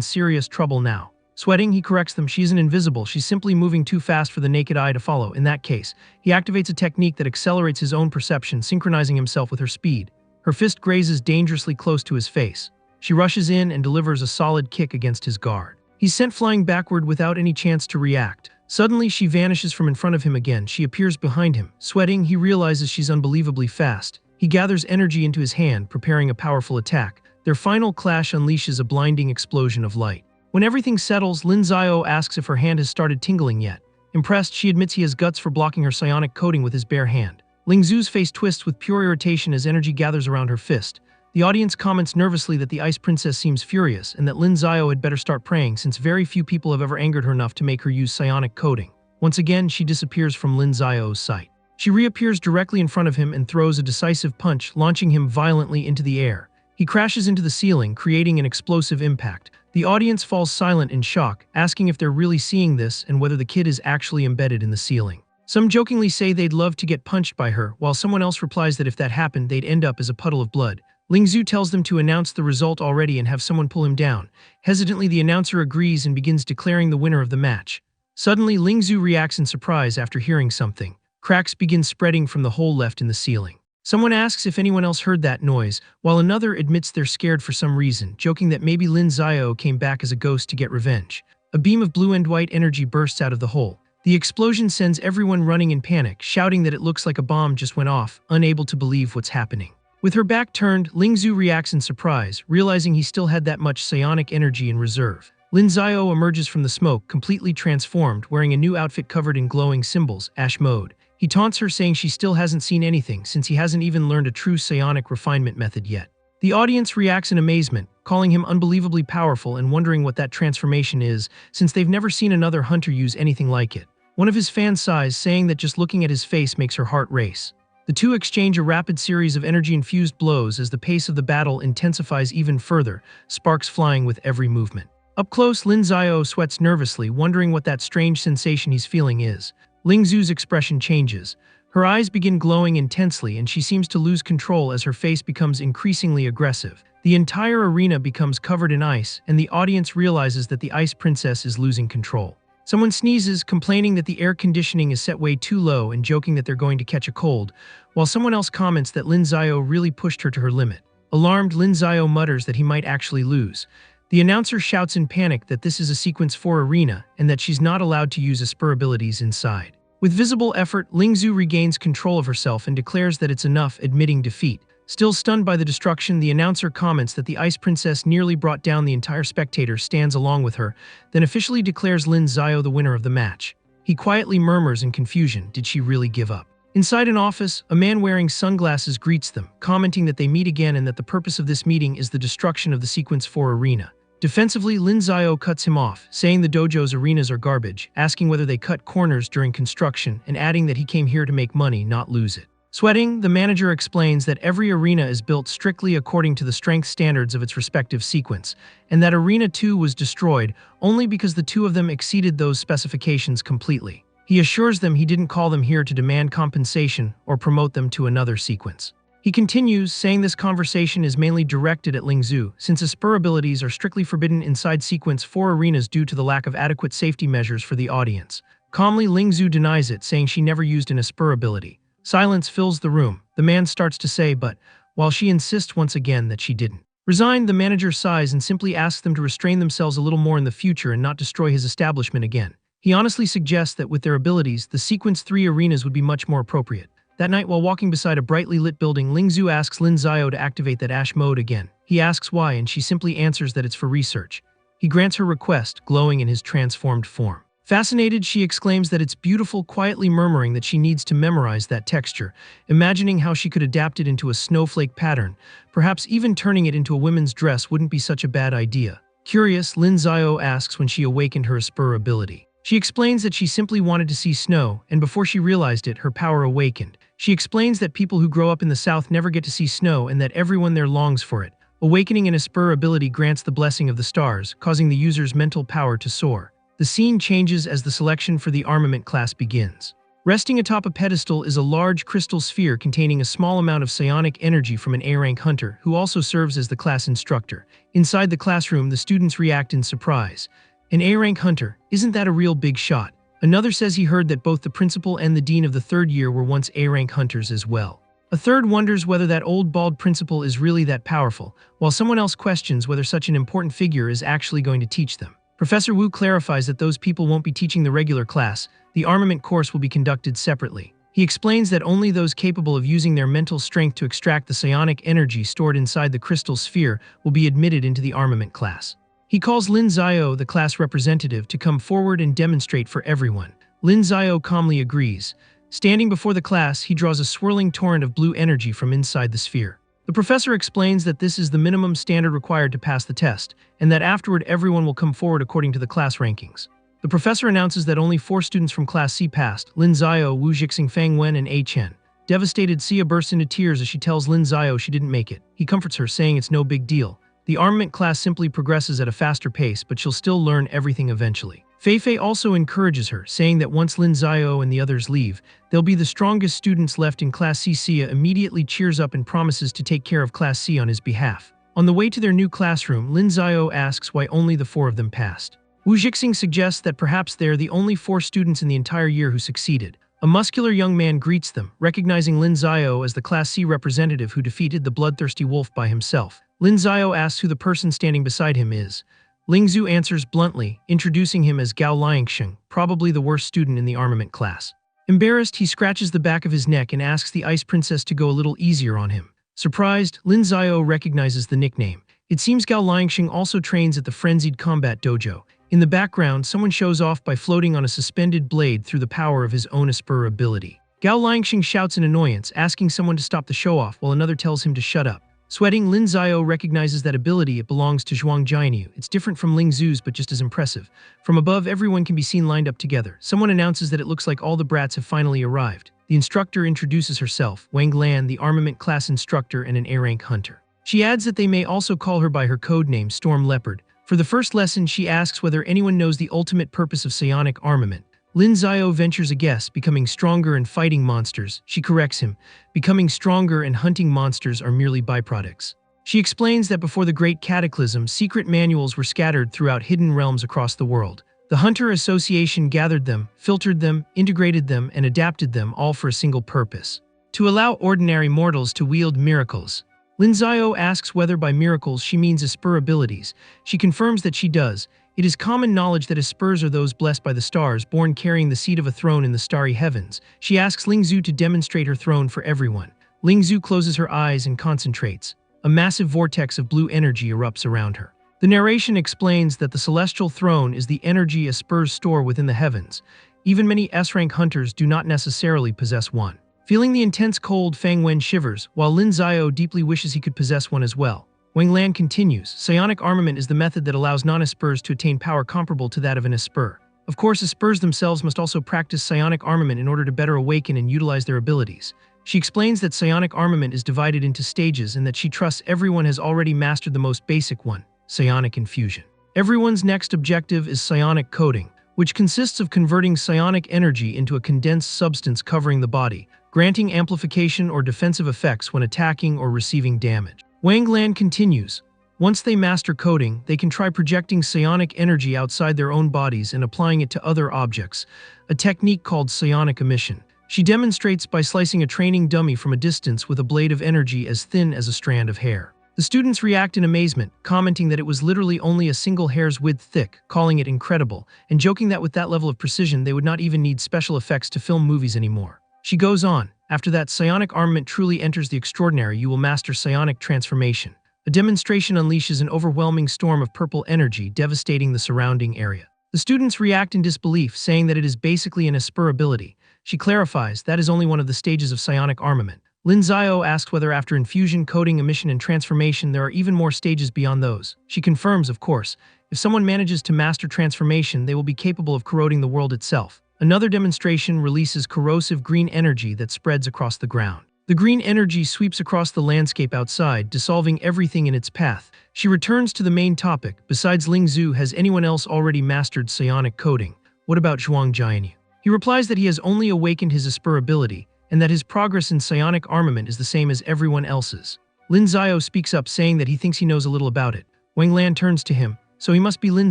serious trouble now. Sweating, he corrects them. She isn't invisible, she's simply moving too fast for the naked eye to follow. In that case, he activates a technique that accelerates his own perception, synchronizing himself with her speed. Her fist grazes dangerously close to his face. She rushes in and delivers a solid kick against his guard. He's sent flying backward without any chance to react. Suddenly, she vanishes from in front of him again. She appears behind him. Sweating, he realizes she's unbelievably fast. He gathers energy into his hand, preparing a powerful attack. Their final clash unleashes a blinding explosion of light. When everything settles, Lin Zio asks if her hand has started tingling yet. Impressed, she admits he has guts for blocking her psionic coating with his bare hand. Ling Zu's face twists with pure irritation as energy gathers around her fist. The audience comments nervously that the Ice Princess seems furious and that Lin Zio had better start praying, since very few people have ever angered her enough to make her use psionic coating. Once again, she disappears from Lin Zio's sight. She reappears directly in front of him and throws a decisive punch, launching him violently into the air. He crashes into the ceiling, creating an explosive impact. The audience falls silent in shock, asking if they're really seeing this and whether the kid is actually embedded in the ceiling. Some jokingly say they'd love to get punched by her, while someone else replies that if that happened, they'd end up as a puddle of blood. Ling Zhu tells them to announce the result already and have someone pull him down. Hesitantly, the announcer agrees and begins declaring the winner of the match. Suddenly, Ling Zhu reacts in surprise after hearing something. Cracks begin spreading from the hole left in the ceiling. Someone asks if anyone else heard that noise, while another admits they're scared for some reason, joking that maybe Lin Zio came back as a ghost to get revenge. A beam of blue and white energy bursts out of the hole. The explosion sends everyone running in panic, shouting that it looks like a bomb just went off, unable to believe what's happening. With her back turned, Ling Zhu reacts in surprise, realizing he still had that much psionic energy in reserve. Lin Zio emerges from the smoke, completely transformed, wearing a new outfit covered in glowing symbols, Ash Mode. He taunts her, saying she still hasn't seen anything, since he hasn't even learned a true psionic refinement method yet. The audience reacts in amazement, calling him unbelievably powerful and wondering what that transformation is, since they've never seen another hunter use anything like it. One of his fans sighs, saying that just looking at his face makes her heart race. The two exchange a rapid series of energy-infused blows as the pace of the battle intensifies even further, sparks flying with every movement. Up close, Lin Zio sweats nervously, wondering what that strange sensation he's feeling is. Ling Zhu's expression changes. Her eyes begin glowing intensely and she seems to lose control as her face becomes increasingly aggressive. The entire arena becomes covered in ice, and the audience realizes that the Ice Princess is losing control. Someone sneezes, complaining that the air conditioning is set way too low and joking that they're going to catch a cold, while someone else comments that Lin Zio really pushed her to her limit. Alarmed, Lin Zio mutters that he might actually lose. The announcer shouts in panic that this is a Sequence 4 arena and that she's not allowed to use Asura abilities inside. With visible effort, Ling Zhu regains control of herself and declares that it's enough, admitting defeat. Still stunned by the destruction, the announcer comments that the Ice Princess nearly brought down the entire spectator, stands along with her, then officially declares Lin Zio the winner of the match. He quietly murmurs in confusion, did she really give up? Inside an office, a man wearing sunglasses greets them, commenting that they meet again and that the purpose of this meeting is the destruction of the Sequence 4 arena. Defensively, Lin Zio cuts him off, saying the dojo's arenas are garbage, asking whether they cut corners during construction and adding that he came here to make money, not lose it. Sweating, the manager explains that every arena is built strictly according to the strength standards of its respective sequence, and that Arena 2 was destroyed only because the two of them exceeded those specifications completely. He assures them he didn't call them here to demand compensation or promote them to another sequence. He continues, saying this conversation is mainly directed at Ling Zhu, since Asura abilities are strictly forbidden inside Sequence 4 arenas due to the lack of adequate safety measures for the audience. Calmly, Ling Zhu denies it, saying she never used an Asura ability. Silence fills the room. The man starts to say, but, while she insists once again that she didn't. Resigned, the manager sighs and simply asks them to restrain themselves a little more in the future and not destroy his establishment again. He honestly suggests that with their abilities, the Sequence 3 arenas would be much more appropriate. That night, while walking beside a brightly lit building, Ling Zhu asks Lin Zio to activate that Ash Mode again. He asks why, and she simply answers that it's for research. He grants her request, glowing in his transformed form. Fascinated, she exclaims that it's beautiful, quietly murmuring that she needs to memorize that texture, imagining how she could adapt it into a snowflake pattern. Perhaps even turning it into a women's dress wouldn't be such a bad idea. Curious, Lin Xiao asks when she awakened her Asura ability. She explains that she simply wanted to see snow, and before she realized it, her power awakened. She explains that people who grow up in the south never get to see snow and that everyone there longs for it. Awakening an Asura ability grants the blessing of the stars, causing the user's mental power to soar. The scene changes as the selection for the armament class begins. Resting atop a pedestal is a large crystal sphere containing a small amount of psionic energy from an A-rank hunter, who also serves as the class instructor. Inside the classroom, the students react in surprise. An A-rank hunter, isn't that a real big shot? Another says he heard that both the principal and the dean of the third year were once A-rank hunters as well. A third wonders whether that old bald principal is really that powerful, while someone else questions whether such an important figure is actually going to teach them. Professor Wu clarifies that those people won't be teaching the regular class. The armament course will be conducted separately. He explains that only those capable of using their mental strength to extract the psionic energy stored inside the crystal sphere will be admitted into the armament class. He calls Lin Xiao, the class representative, to come forward and demonstrate for everyone. Lin Xiao calmly agrees. Standing before the class, he draws a swirling torrent of blue energy from inside the sphere. The professor explains that this is the minimum standard required to pass the test, and that afterward everyone will come forward according to the class rankings. The professor announces that only 4 students from Class C passed: Lin Xiao, Wu Jixing, Fang Wen, and A Chen. Devastated, Xia bursts into tears as she tells Lin Xiao she didn't make it. He comforts her, saying it's no big deal. The armament class simply progresses at a faster pace, but she'll still learn everything eventually. Fei Fei also encourages her, saying that once Lin Xiao and the others leave, they'll be the strongest students left in Class C. Xia immediately cheers up and promises to take care of Class C on his behalf. On the way to their new classroom, Lin Xiao asks why only the 4 of them passed. Wu Jixing suggests that perhaps they're the only 4 students in the entire year who succeeded. A muscular young man greets them, recognizing Lin Xiao as the Class C representative who defeated the bloodthirsty wolf by himself. Lin Xiao asks who the person standing beside him is. Ling Zhu answers bluntly, introducing him as Gao Liangsheng, probably the worst student in the armament class. Embarrassed, he scratches the back of his neck and asks the Ice Princess to go a little easier on him. Surprised, Lin Xiao recognizes the nickname. It seems Gao Liangsheng also trains at the Frenzied Combat Dojo. In the background, someone shows off by floating on a suspended blade through the power of his own Asura ability. Gao Liangsheng shouts in annoyance, asking someone to stop the show-off while another tells him to shut up. Sweating, Lin Xiao recognizes that ability. It belongs to Zhuang Jianyu. It's different from Ling Zhu's, but just as impressive. From above, everyone can be seen lined up together. Someone announces that it looks like all the brats have finally arrived. The instructor introduces herself, Wang Lan, the armament class instructor and an A-rank hunter. She adds that they may also call her by her code name, Storm Leopard. For the first lesson, she asks whether anyone knows the ultimate purpose of psionic armament. Lin Xiao ventures a guess, becoming stronger and fighting monsters. She corrects him. Becoming stronger and hunting monsters are merely byproducts. She explains that before the Great Cataclysm, secret manuals were scattered throughout hidden realms across the world. The Hunter Association gathered them, filtered them, integrated them, and adapted them all for a single purpose: to allow ordinary mortals to wield miracles. Lin Xiao asks whether by miracles she means Asura abilities. She confirms that she does. It is common knowledge that Asurs are those blessed by the stars, born carrying the seed of a throne in the starry heavens. She asks Ling Zhu to demonstrate her throne for everyone. Ling Zhu closes her eyes and concentrates. A massive vortex of blue energy erupts around her. The narration explains that the celestial throne is the energy Asurs store within the heavens. Even many S-rank hunters do not necessarily possess one. Feeling the intense cold, Fang Wen shivers, while Lin Xiao deeply wishes he could possess one as well. Wang Lan continues, psionic armament is the method that allows non-Asurs to attain power comparable to that of an Asur. Of course, Asurs themselves must also practice psionic armament in order to better awaken and utilize their abilities. She explains that psionic armament is divided into stages and that she trusts everyone has already mastered the most basic one, psionic infusion. Everyone's next objective is psionic coating, which consists of converting psionic energy into a condensed substance covering the body, granting amplification or defensive effects when attacking or receiving damage. Wang Lan continues, once they master coding, they can try projecting psionic energy outside their own bodies and applying it to other objects, a technique called psionic emission. She demonstrates by slicing a training dummy from a distance with a blade of energy as thin as a strand of hair. The students react in amazement, commenting that it was literally only a single hair's width thick, calling it incredible, and joking that with that level of precision they would not even need special effects to film movies anymore. She goes on, after that psionic armament truly enters the extraordinary, you will master psionic transformation. A demonstration unleashes an overwhelming storm of purple energy, devastating the surrounding area. The students react in disbelief, saying that it is basically an Asura ability. She clarifies that is only one of the stages of psionic armament. Lin Zio asks whether after infusion, coding, emission, and transformation there are even more stages beyond those. She confirms, of course, if someone manages to master transformation, they will be capable of corroding the world itself. Another demonstration releases corrosive green energy that spreads across the ground. The green energy sweeps across the landscape outside, dissolving everything in its path. She returns to the main topic. Besides Ling Zhu, has anyone else already mastered psionic coding? What about Zhuang Jianyu? He replies that he has only awakened his Asura ability, and that his progress in psionic armament is the same as everyone else's. Lin Zio speaks up, saying that he thinks he knows a little about it. Wang Lan turns to him. So he must be Lin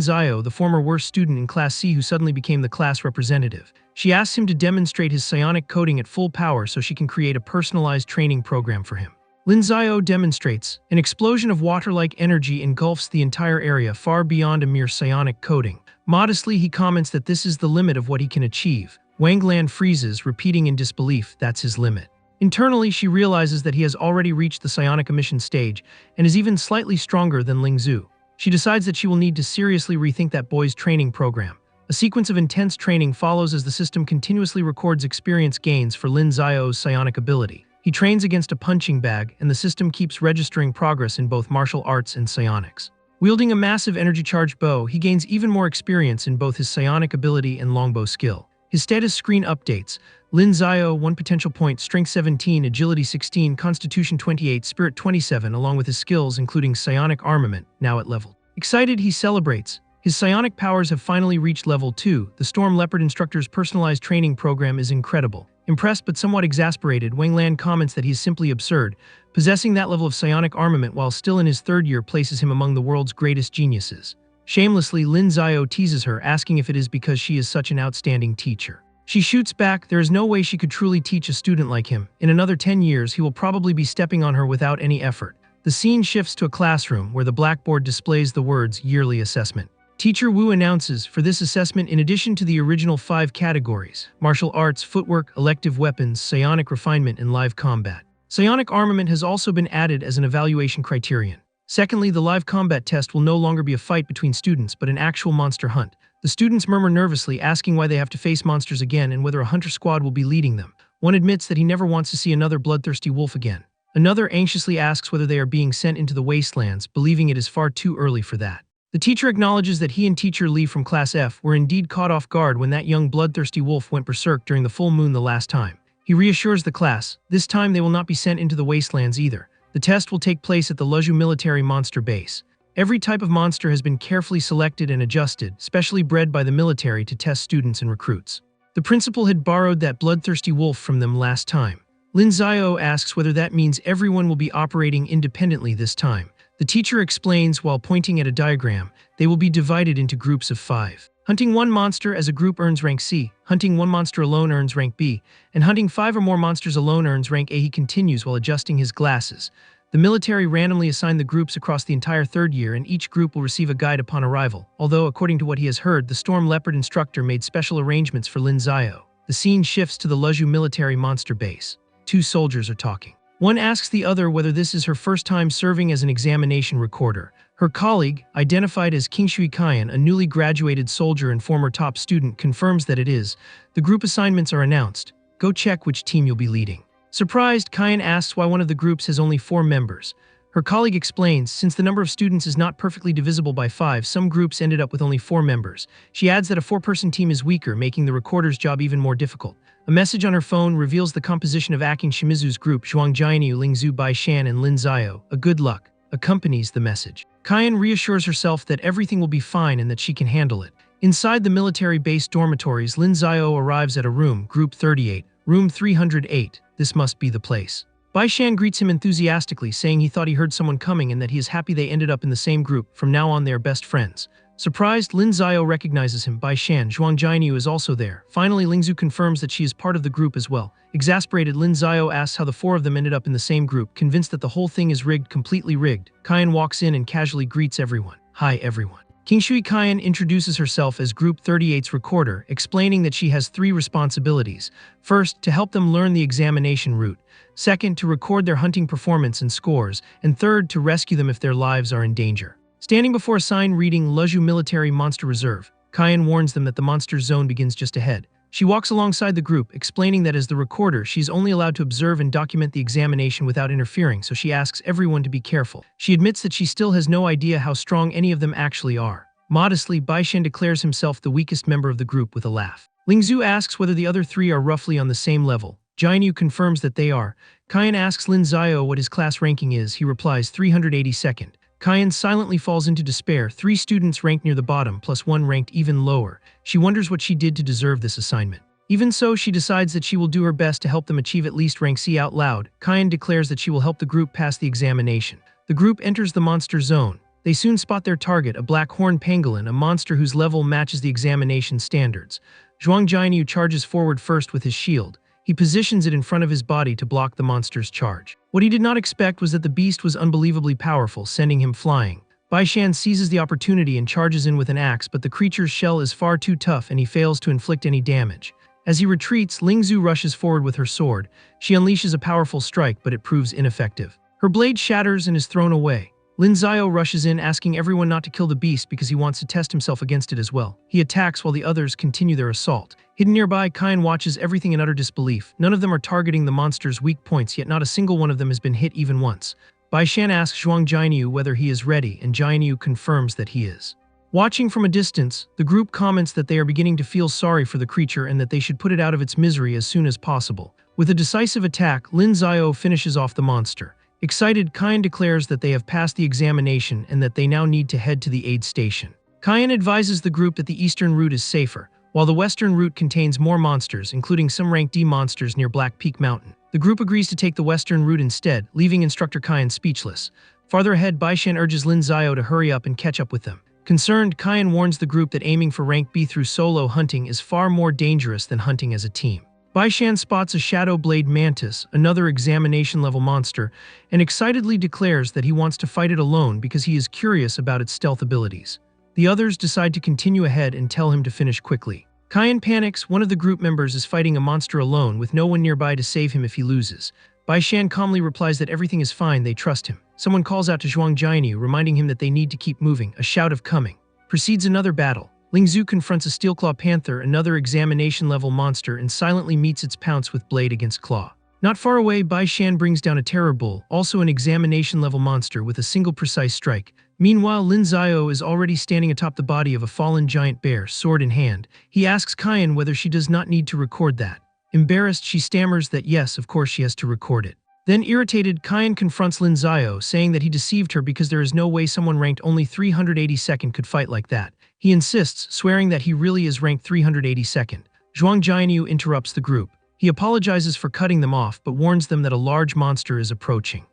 Zio, the former worst student in Class C who suddenly became the class representative. She asks him to demonstrate his psionic coding at full power so she can create a personalized training program for him. Lin Zio demonstrates. An explosion of water-like energy engulfs the entire area, far beyond a mere psionic coding. Modestly, he comments that this is the limit of what he can achieve. Wang Lan freezes, repeating in disbelief, that's his limit. Internally, she realizes that he has already reached the psionic emission stage and is even slightly stronger than Ling Zhu. She decides that she will need to seriously rethink that boy's training program. A sequence of intense training follows as the system continuously records experience gains for Lin Zio's psionic ability. He trains against a punching bag, and the system keeps registering progress in both martial arts and psionics. Wielding a massive energy-charged bow, he gains even more experience in both his psionic ability and longbow skill. His status screen updates. Lin Zio, 1 potential point, strength 17, agility 16, constitution 28, spirit 27, along with his skills including psionic armament, now at level. Excited, he celebrates. His psionic powers have finally reached level 2. The Storm Leopard instructor's personalized training program is incredible. Impressed but somewhat exasperated, Wang Lan comments that he is simply absurd. Possessing that level of psionic armament while still in his 3rd year places him among the world's greatest geniuses. Shamelessly, Lin Zio teases her, asking if it is because she is such an outstanding teacher. She shoots back, there is no way she could truly teach a student like him. In another 10 years, he will probably be stepping on her without any effort. The scene shifts to a classroom where the blackboard displays the words yearly assessment. Teacher Wu announces, for this assessment, in addition to the original 5 categories, martial arts, footwork, elective weapons, psionic refinement, and live combat, psionic armament has also been added as an evaluation criterion. Secondly, the live combat test will no longer be a fight between students, but an actual monster hunt. The students murmur nervously, asking why they have to face monsters again and whether a hunter squad will be leading them. One admits that he never wants to see another bloodthirsty wolf again. Another anxiously asks whether they are being sent into the wastelands, believing it is far too early for that. The teacher acknowledges that he and teacher Lee from Class F were indeed caught off guard when that young bloodthirsty wolf went berserk during the full moon the last time. He reassures the class, this time they will not be sent into the wastelands either. The test will take place at the Luzhu military monster base. Every type of monster has been carefully selected and adjusted, specially bred by the military to test students and recruits. The principal had borrowed that bloodthirsty wolf from them last time. Lin Zio asks whether that means everyone will be operating independently this time. The teacher explains while pointing at a diagram, they will be divided into groups of 5. Hunting one monster as a group earns rank C, hunting one monster alone earns rank B, and hunting 5 or more monsters alone earns rank A. He continues while adjusting his glasses. The military randomly assign the groups across the entire 3rd year, and each group will receive a guide upon arrival, although according to what he has heard, the Storm Leopard instructor made special arrangements for Lin Zio. The scene shifts to the Luzhu military monster base. 2 soldiers are talking. One asks the other whether this is her first time serving as an examination recorder. Her colleague, identified as Kingshui Kyan, a newly graduated soldier and former top student, confirms that it is. The group assignments are announced. Go check which team you'll be leading. Surprised, Kyan asks why one of the groups has only 4 members. Her colleague explains, since the number of students is not perfectly divisible by 5, some groups ended up with only 4 members. She adds that a 4-person team is weaker, making the recorder's job even more difficult. A message on her phone reveals the composition of Aking Shimizu's group. Zhuang Jianyu, Ling Zhu, Bai Shan, and Lin Zio, a good luck, accompanies the message. Kyan reassures herself that everything will be fine and that she can handle it. Inside the military base dormitories, Lin Zio arrives at a room, Group 38, Room 308. This must be the place. Bai Shan greets him enthusiastically, saying he thought he heard someone coming and that he is happy they ended up in the same group. From now on, they are best friends. Surprised, Lin Zio recognizes him. Bai Shan, Zhuang Jianyu is also there. Finally, Ling Zhu confirms that she is part of the group as well. Exasperated, Lin Zio asks how the 4 of them ended up in the same group, convinced that the whole thing is rigged, completely rigged. Kyan walks in and casually greets everyone. Hi, everyone. Kingshui Kyan introduces herself as Group 38's recorder, explaining that she has 3 responsibilities. First, to help them learn the examination route. Second, to record their hunting performance and scores. And third, to rescue them if their lives are in danger. Standing before a sign reading Luzhu Military Monster Reserve, Kayan warns them that the monster's zone begins just ahead. She walks alongside the group, explaining that as the recorder, she's only allowed to observe and document the examination without interfering, so she asks everyone to be careful. She admits that she still has no idea how strong any of them actually are. Modestly, Baishan declares himself the weakest member of the group with a laugh. Lingzhu asks whether the other three are roughly on the same level. Jianyu confirms that they are. Kayan asks Lin Zio what his class ranking is. He replies 382nd. Kayan silently falls into despair. 3 students ranked near the bottom, plus 1 ranked even lower. She wonders what she did to deserve this assignment. Even so, she decides that she will do her best to help them achieve at least rank C. Out loud, Kayan declares that she will help the group pass the examination. The group enters the monster zone. They soon spot their target, a black horned pangolin, a monster whose level matches the examination standards. Zhuang Jianyu charges forward first with his shield. He positions it in front of his body to block the monster's charge. What he did not expect was that the beast was unbelievably powerful, sending him flying. Baishan seizes the opportunity and charges in with an axe, but the creature's shell is far too tough and he fails to inflict any damage. As he retreats, Lingzhu rushes forward with her sword. She unleashes a powerful strike, but it proves ineffective. Her blade shatters and is thrown away. Lin Zio rushes in, asking everyone not to kill the beast because he wants to test himself against it as well. He attacks while the others continue their assault. Hidden nearby, Kayan watches everything in utter disbelief. None of them are targeting the monster's weak points, yet not a single one of them has been hit even once. Baishan asks Zhuang Jianyu whether he is ready, and Jianyu confirms that he is. Watching from a distance, the group comments that they are beginning to feel sorry for the creature and that they should put it out of its misery as soon as possible. With a decisive attack, Lin Zio finishes off the monster. Excited, Kayan declares that they have passed the examination and that they now need to head to the aid station. Kayan advises the group that the eastern route is safer, while the western route contains more monsters, including some rank D monsters near Black Peak Mountain. The group agrees to take the western route instead, leaving Instructor Kayan speechless. Farther ahead, Baishan urges Lin Zio to hurry up and catch up with them. Concerned, Kayan warns the group that aiming for rank B through solo hunting is far more dangerous than hunting as a team. Baishan spots a Shadow Blade Mantis, another examination-level monster, and excitedly declares that he wants to fight it alone because he is curious about its stealth abilities. The others decide to continue ahead and tell him to finish quickly. Kayan panics. One of the group members is fighting a monster alone with no one nearby to save him if he loses. Baishan calmly replies that everything is fine, they trust him. Someone calls out to Zhuang Jianyu, reminding him that they need to keep moving. A shout of coming. Proceeds another battle. Lingzhu confronts a Steelclaw Panther, another examination-level monster, and silently meets its pounce with blade against claw. Not far away, Baishan brings down a Terror Bull, also an examination-level monster, with a single precise strike. Meanwhile, Lin Zio is already standing atop the body of a fallen giant bear, sword in hand. He asks Kayan whether she does not need to record that. Embarrassed, she stammers that yes, of course she has to record it. Then, irritated, Kayan confronts Lin Zio, saying that he deceived her because there is no way someone ranked only 382nd could fight like that. He insists, swearing that he really is ranked 382nd. Zhuang Jianyu interrupts the group. He apologizes for cutting them off, but warns them that a large monster is approaching.